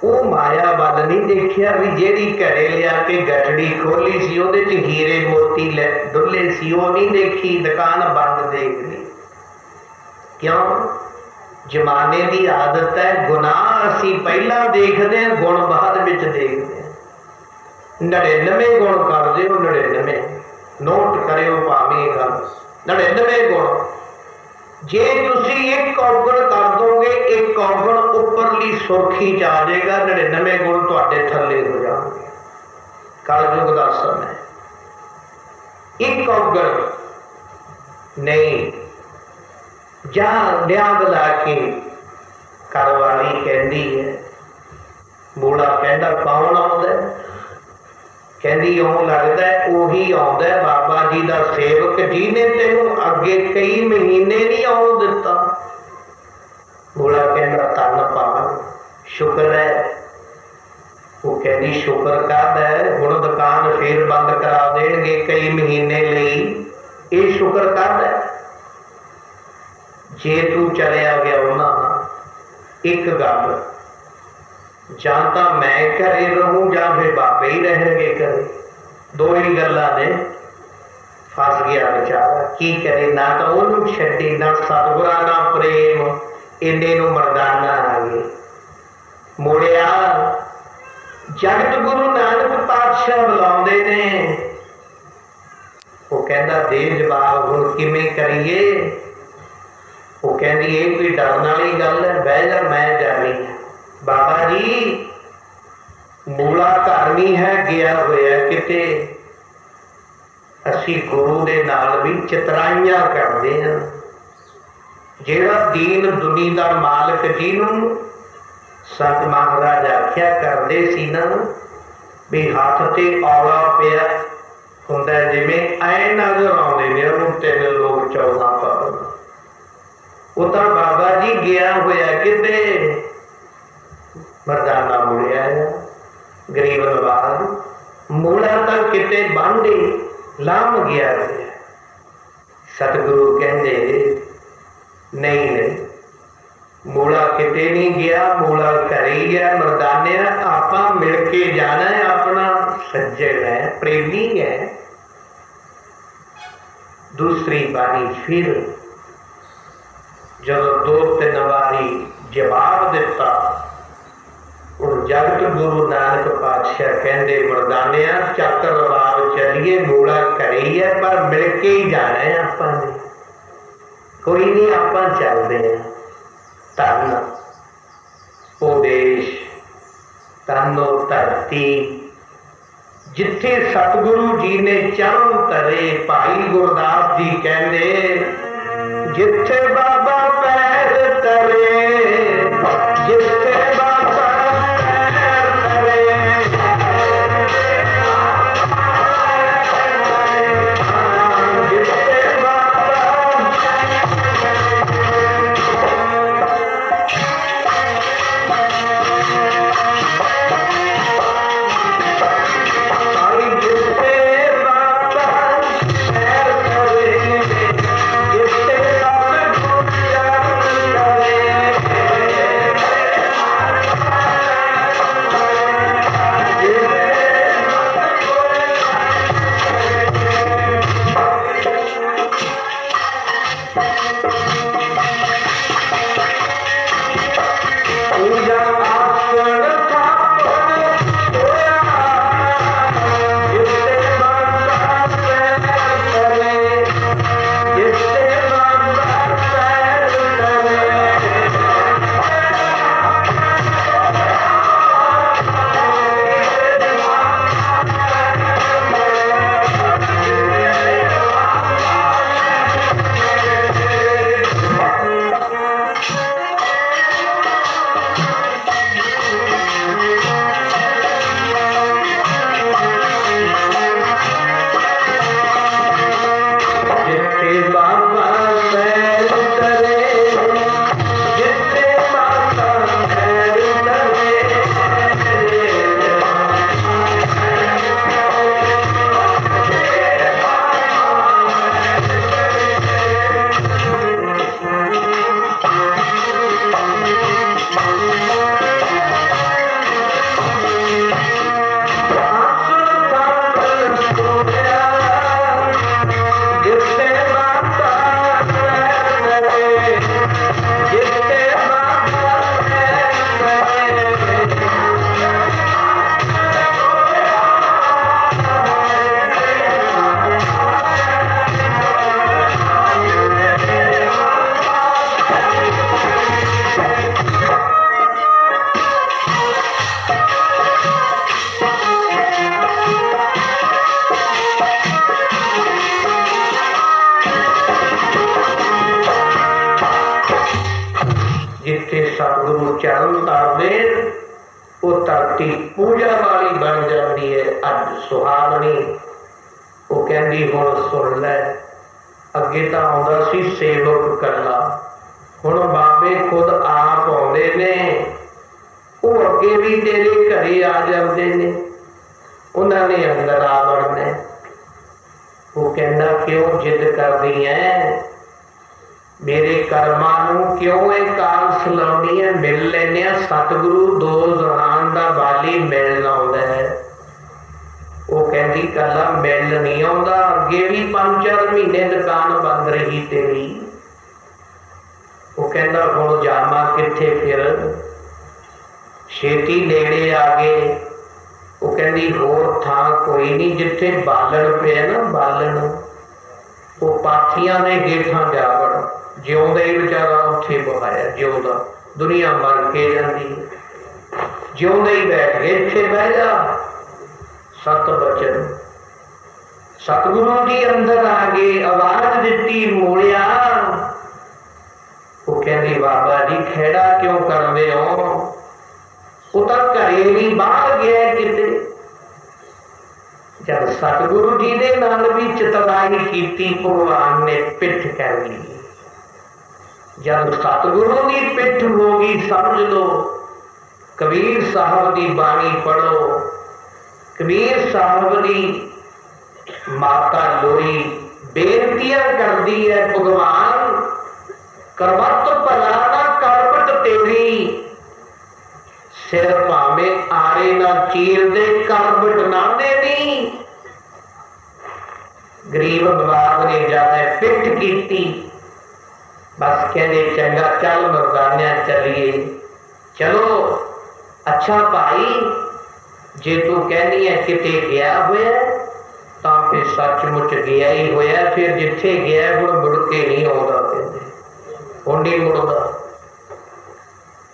वो माया वाल नहीं देखिया भी जेड़ी घरे लिया के गठड़ी खोली सी, उहदे च हीरे मोती डुले सी, वो नहीं देखी, दुकान बंद देख ली। क्यों? जमाने की आदत है, गुनाह असी पहला देखते हैं, गुण बाद विच देखते हैं। 99 गुण कर दिओ, 99 नोट करियो भावें गल, 99 गुण। जे तुसी एक औगण कर दोगे, एक औगण उपरली सुर्खी च आ जाएगा, 99 गुण तुहाडे थल्ले हो जाएंगे। कलयुग दा समय, एक औगण नहीं। जा लिया बुला के, घरवाली कहती है, मूला कहता कौन आउंदा? कहती यूं लगता है उही आउंदा बाबा जी का सेवक, जिन्हें तेनू अगे कई महीने नहीं आउण दिता। मूला कहता धन पावन, शुक्र है। वो कहती शुक्र काहदा है, हुण दुकान फिर बंद करा देणगे कई महीने लई, ये शुक्र काहदा है? जे तू चलिया गया उन्हां नाल, एक गल, जां तां मैं घरे रहूं जां फिर बाबे ही रहणगे घरे, दो ही गल्लां ने। फस गया बेचारा, की करे, ना तो उहनूं छड्डे, ना सतगुरां ना प्रेम, इन्ने नूं मरदाना आ गए। मुड़िया जगत गुरु नानक पातशाह बुलाउंदे ने। वो कहंदा दे जवाब, हुण किवें करिए? वो कहती ये कोई डरन वाली गल है, बह जा मैं जानी। बाबा जी मूला घर नहीं है, गया होया किते। असी गुरु दे नाल भी चितराइयां करते हैं। जेड़ा दीन दुनी का मालिक, जिन्हों संत महाराज आख्या करते सी ना भी हाथ ते औला पिया हुंदा, जिवें ऐ नजर आउंदे ने उहनूं 3 लोग 14 पावन। वो तो बाबा जी गया होया किते, मरदाना मुड़िया गरीब नवाज, मूला तो किते बांधे लाम गया होया। सतगुरु कहते नहीं नहीं, मूला किते नहीं गया, मूला घर ही गया। मरदाने आपां मिल के जाना है, अपना सज्जन है, प्रेमी है। दूसरी बारी फिर जब 2-3 बारी जवाब दिता, और जगत गुरु नानक पातशाह कहते मरदाने चक रवाब चलिए, मूला घरे ही है, पर मिल के ही जाना है आपां ने, कोई नहीं आपां चलते हैं। धन ओ देश, धन ओ धरती, जिथे सतगुरु जी ने चरण धरे। भाई गुरदास जी कहते जिथे बाबा पैर धरे, जिथे बाबा पैर धरे, जिथे बाबा सतगुरु चरण धरते वो धरती पूजा वाली बन जाती है। अज सुहावनी वो कहती हुण सुन लै, अगे तो आउंदा सी सेवक कला, हुण बाबे खुद आप आउंदे ने, वो अगे भी तेरे घरे आ जाते ने, उन्होंने अंदर आ वड़ना। वो कहना क्यों जिद करदी है, मेरे कर्मां नूं क्यों ये काल सलाउणी है, मिल लैने सतगुरु दो जहान दा वाली मिलण आउंदा है। वो कहती कला मिल नहीं आउंदा, अगे भी 5-4 महीने दुकान बंद रही तेरी। वो कहता हुण जावां कित्थे, फिर छेती नेड़े आ गए। वो कहती होर थां कोई नहीं, जिथे बालन पिया ना बालन, वो पाथियां दे गेठां जा वड़, जिउंदा ही बेचारा उत्थे बहाया, जिउंदा दुनिया मर के जाती, जिउंदा ही बैठ गए, इत्थे बह जा। सत बचन सतगुरु जी अंदर आ गए, आवाज दिती मोड़िया। वो कहती बाबा जी खेड़ा क्यों करदे हो, वो तो घरे भी बाहर गया किते। जब सतगुरु जी दे नाल भी चितवाई की भगवान ने पिठ कर ली। जब सतगुरु की पिठ होगी समझ लो, कबीर साहब की बाणी पढ़ो, कबीर साहब की माता लोई बेनतियां करती है, भगवान करवत भला ना करवट तेरी, सिर भावे आरे ना चीर दे करवट ना देनी। गरीब बाब ने ज्यादा पिठ की, बस कहने चंगा चल मरदानिया चलिए। चलो अच्छा भाई, जे तू कहनी है किते गया होया तो फिर सचमुच गया ही होया, फिर जिथे गया हुण मुड़ के नहीं आउंदा, कहंदे हुण नहीं मुड़दा।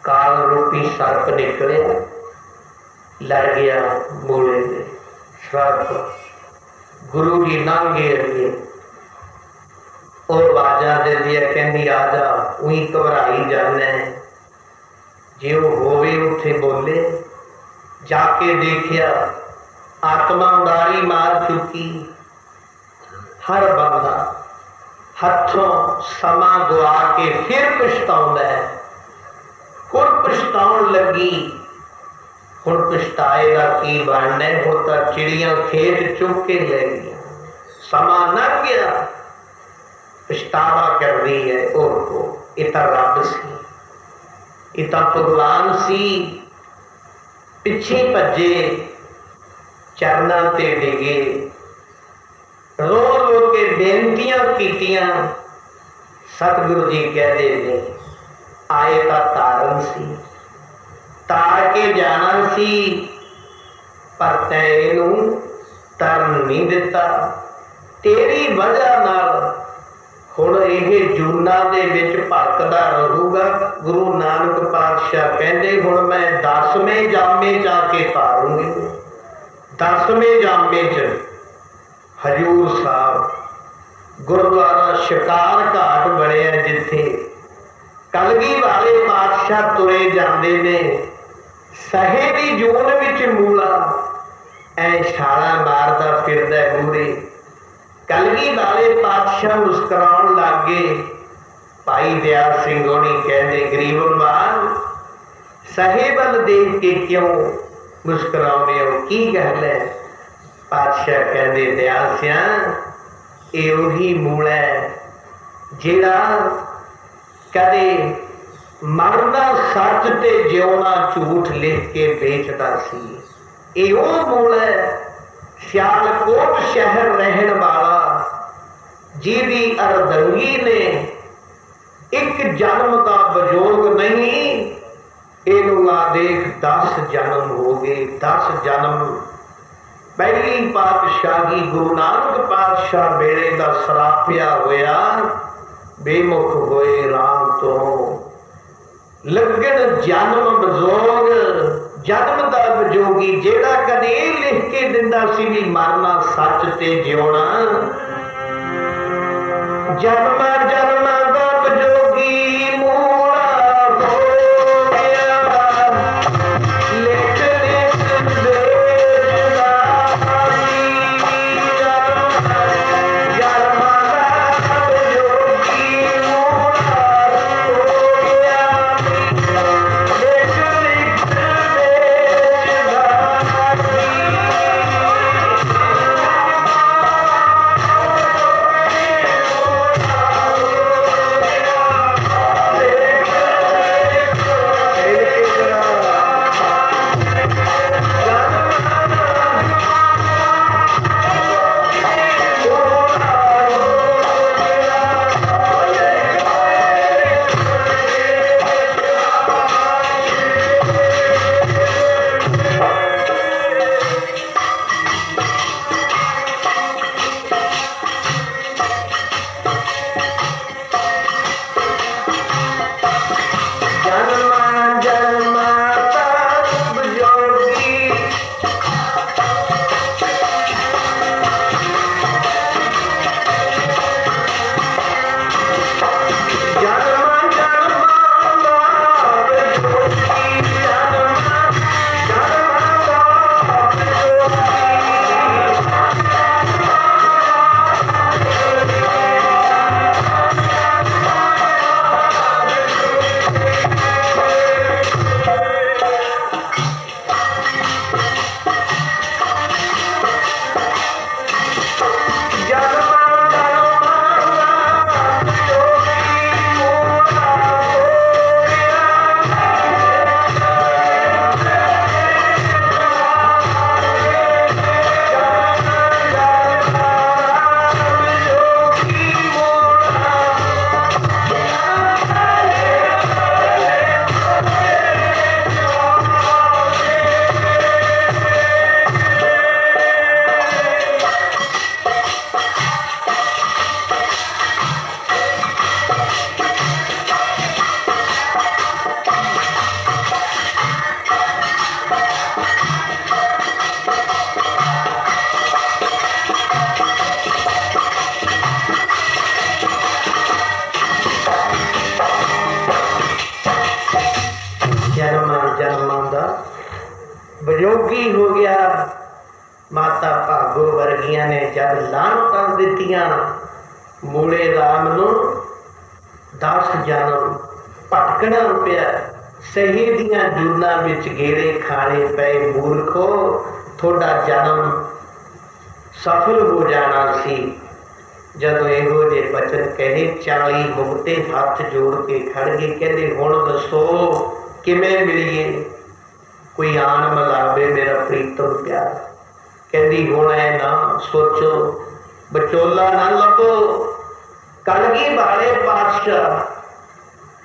काल रूपी सर्प निकले, लड़ गया मूले से सर्प। गुरु जी नांगे अगे और आवाजा दे दिया, कहंदी आ जा, उही घबराई जाना है। जे वो होवे उथे बोले, जाके देखिया आत्मा उड़ारी मार चुकी, हर बंदा हथों समा गवा के फिर पछताउंदा है। हुण पछताउण लगी, हुण पछताएगा की बनना, हुण तां चिड़ियां खेत चुक के ले गई, समा लंघ गया, पछतावा कर रही है। और को इतना रब सी, इतना भगवान सी, पिछे भजे चरना ते डिगे, रो रो के बेनतियां कीतियां। सतगुरु जी कहते ने आए का तारण सी, तार के जाना सी, पर तैं इहनूं तरन नहीं दिता। तेरी वजह नाल हुण इह जूना दे विच भटकदा रहूगा। गुरु नानक पातशाह कहंदे हुण मैं 10वें जामे जाके तारूंगी। 10वें जामे च हजूर साहब गुरुद्वारा शिकार घाट बनिया, जिथे कलगी वाले पातशाह तुरे जाते ने, सहे की जून विच मूला ऐ छाला मारदा फिरदा मूरे। कलगी वाले पातशाह मुस्कुराउण लग गए। भाई दयाल सिंह होनी कहते गरीबनवाल सहे वल देख के क्यों मुस्कुराउने हो, की गल है? पातशाह कहते दयाल सिंह ये उही मूल है जिहड़ा कदे मरना सच ते जिउना झूठ लिख के बेचता सी। ये वो मूल है सियालकोट शहर रहन वाला, जिहदी अरदंगी ने एक जन्म का बजोग नहीं, इनू आ देख 10 जन्म हो गए। 10 जन्म पहली पातशाही गुरु नानक पातशाह वेले का सरापिया होया, बेमुख होए राम तो लगन जन्म बजोग, जन्म का बजोगी जेड़ा कदे लिख के दिंदा सी भी मरना सच ते जिउना। जन्म जन्म का बजोगी मूला हो वियोगी हो गया। माता भागो वर्गिया ने जब लान कर दित्तियां, मूले राम नूं 10 जन्म भटकना पिया। सही दियां जूनां विच गेड़े खाने पे। मूर्खो, थोड़ा जन्म सफल हो जाना सी। जदों इहो जे बचन कहे 40 मुक्ते हाथ जोड़ के खड़ गए। कहते हुण दसो किवें मिलीए, कोई आन मिलावे मेरा प्रीतम प्यार। कहती हुण ऐ ना सोचो, विचोला ना लभो। कलगी वाले पातशाह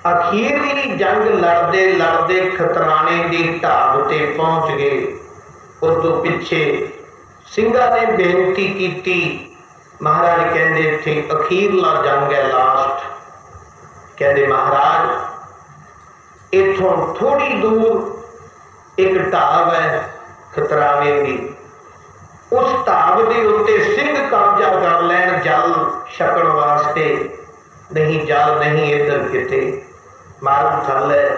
अखीरली जंग लड़ते लड़ते खतराने की ढाब ते पहुंच गए। उस तो पिछे सिंघा ने बेनती की। महाराज कहते थे अखीरला जंग है, लास्ट। कहते महाराज इथों थोड़ी दूर एक ढाब है खतराने की, उस ढाब के उत्ते सिंह कब्जा कर लैन जल छकण वास्ते। नहीं जल नहीं इधर किते मारू थल है,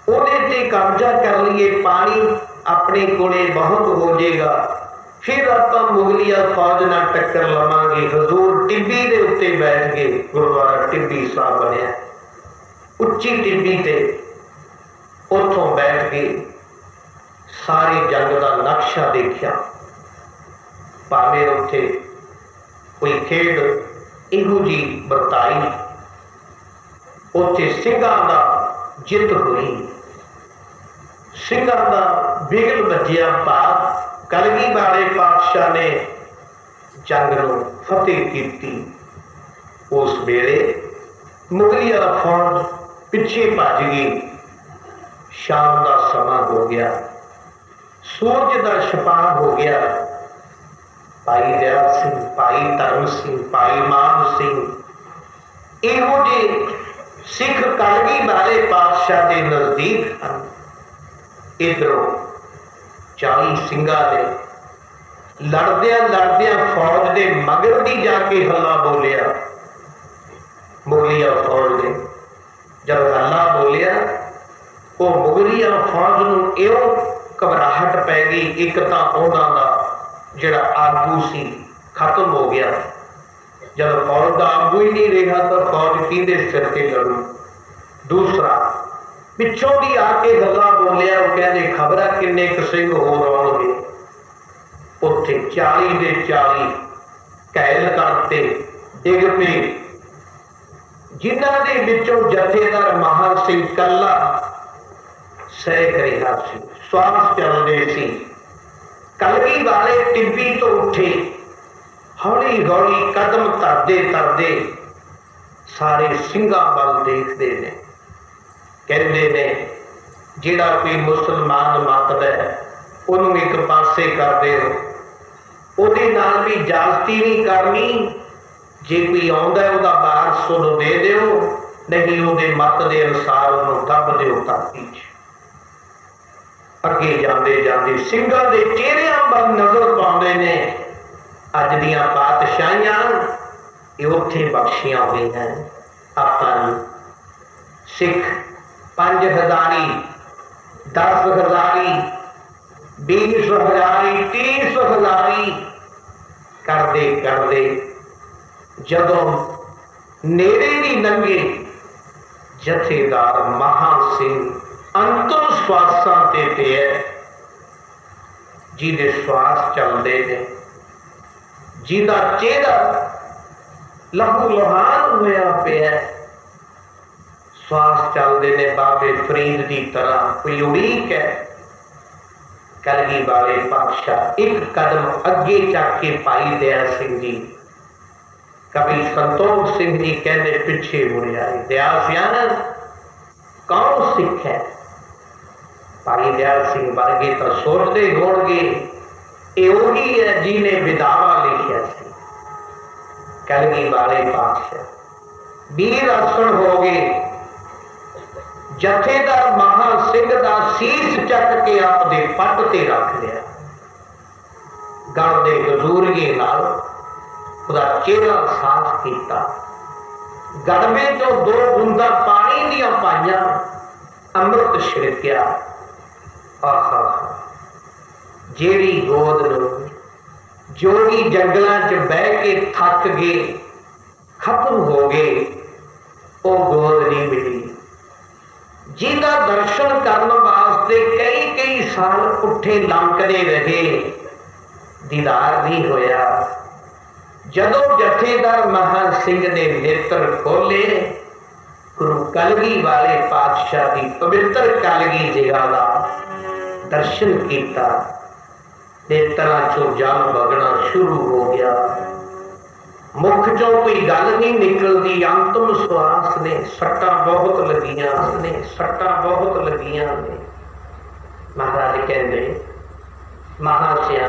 उहदे ते कब्जा कर लिए। पानी अपने कोले बहुत हो जाएगा, फिर आप मुगलिया फौज ना टक्कर लवांगे। हजूर टिब्बी दे उत्ते बैठ गए। गुरुद्वारा टिब्बी साहब बनया, उच्ची टिब्बी ते उथों बैठ गए। सारी जंग का नक्शा देखा। भावें उत्थे कोई खेड इहो जी बरताई, उत्थे सिंघां दा जित हुई। सिंघां दा बिगल बजिया। भाव कलगी वाले पातशाह ने जंग नूं फतेह कीती। उस वेले मुगलिया फौज पिछे भज गई। शाम का समा हो गया, सूरज का छपा हो गया। भाई दयाल सिंह, भाई धर्म सिंह, भाई मान सिंह इहो जे सिख कलगी वाले पातशाह के नजदीक हैं। इधरों 40 सिंघां ने लड़दिया लड़दिया फौज के मगर भी जाके हल्ला बोलिया। मुगलिया फौज ने जब हल्ला बोलिया, वो मुगलिया फौज नूं इउं घबराहट पै गई। एक तां उहनां दा जिहड़ा आगू सी खत्म हो गया। जब फौज का आगू ही नहीं रहा तो फौज किहदे सिर ते लड़ू। दूसरा पिछों भी आके हल्ला बोलिया, वो कहते खबर है किन्ने सिंह होर आउणगे। उत्थे 40 दे 40 घायल करते डिग पे, जिन्हां दे विचों जथेदार महान सिंह कल्ला सह रहा सी, श्वास चलदे सी। कलगी वाले टिब्बी तो उठे, हौली हौली कदम तरदे तरदे सारे सिंघां वल देखदे ने। कहते ने जिहड़ा कोई मुसलमान मतदा है उहनूं एक पासे कर दिओ, उहदे नाल भी इजाजती नहीं करनी। जे कोई आउंदा है उहदा वारस उहनूं दे दिओ, नहीं उहदे मत दे अनुसार उहनूं दब दिओ धरती च। अगे जाते जाते सिंघां दे चेहरिਆਂ ਵੱਲ नजर पाउंदे ने। अज दीआं पातशाहियां ये उत्थे बख्शियां होईयां आपां नूं। सिख 5 हज़ारी 10 हज़ारी 20 हज़ारी 30 हज़ारी करते करते जदों नेड़े नहीं लंघे, जथेदार महान सिंह अंतर श्वासां ते पिया, जिहदे श्वास चलते हैं, जिहदा चेहरा लहू लुहान होया पिया। श्वास चलते ने बाबे फरीद की तरह, कोई उड़ीक है। कलगी वाले पातशाह एक कदम अगे चक के भाई दयाल सिंह जी, कभी संतोख सिंह जी कहते पिछे मुड़े आए। दयाल सिंह कौन सिख है? भाई दयाल सिंह वर्गे तो सोचते होणगे ये वही है जिन्हें विदावा लिखिया सी। कलगी वाले पातशाह वीर आसन हो गए। जथेदार महान सिंह का शीश चक के आपके पट ते रख लिया। गल दे गजूरिए नाल उसका चेहरा साफ किया। गड़बे चो 2 बूंदा पानी दियां पाइयां, अमृत छिड़किया। आहा जेड़ी गोद नूं जोगी जंगलों च बह के थक गए खत्म हो गए, वो गोद नहीं मिली। जिहदा दर्शन करने वास्ते कई कई साल उठे लंकदे रहे, दीदार नहीं होया। जदों जथेदार महान सिंह ने नेत्र खोले, गुरु कलगी वाले पातशाह की पवित्र कलगी जगह का दर्शन किया, नेत्रों चों जल बगना शुरू हो गया। मुख चों कोई गल नहीं निकलती, अंतिम श्वास ने सट्टा बहुत लगियां ने, सट्टा बहुत लगियां ने। महाराज कहते महाशया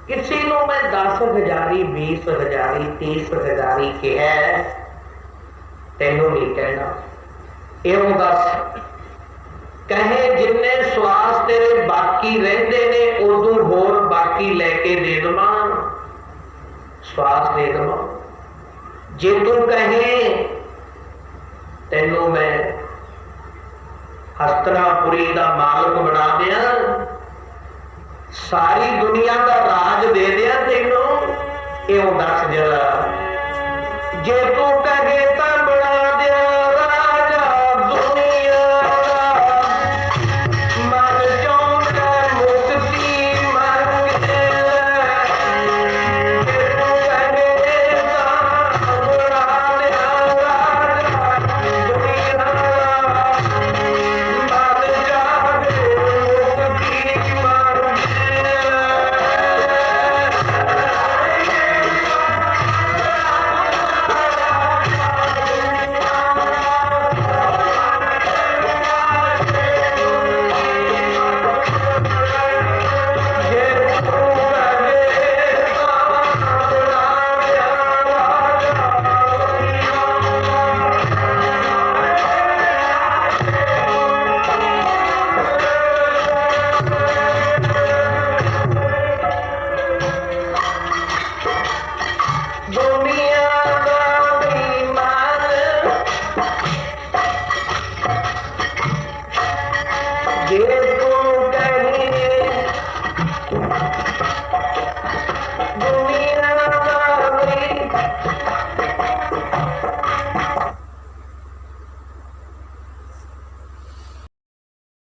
किसी को मैं 10,000 20,000 30,000 कहा, तेनों नहीं कहना। एवं दस कहे जिन्ने श्वास तेरे बाकी रहते ने उदों होर बाकी लैके दे दवा, श्वास दे दवा। जे तू कहे तेनों मैं हस्तिनापुरी का मालक बना दिया, सारी दुनिया का राज दे दिया तेनों, एवं दस जरा। जे तू कहे तो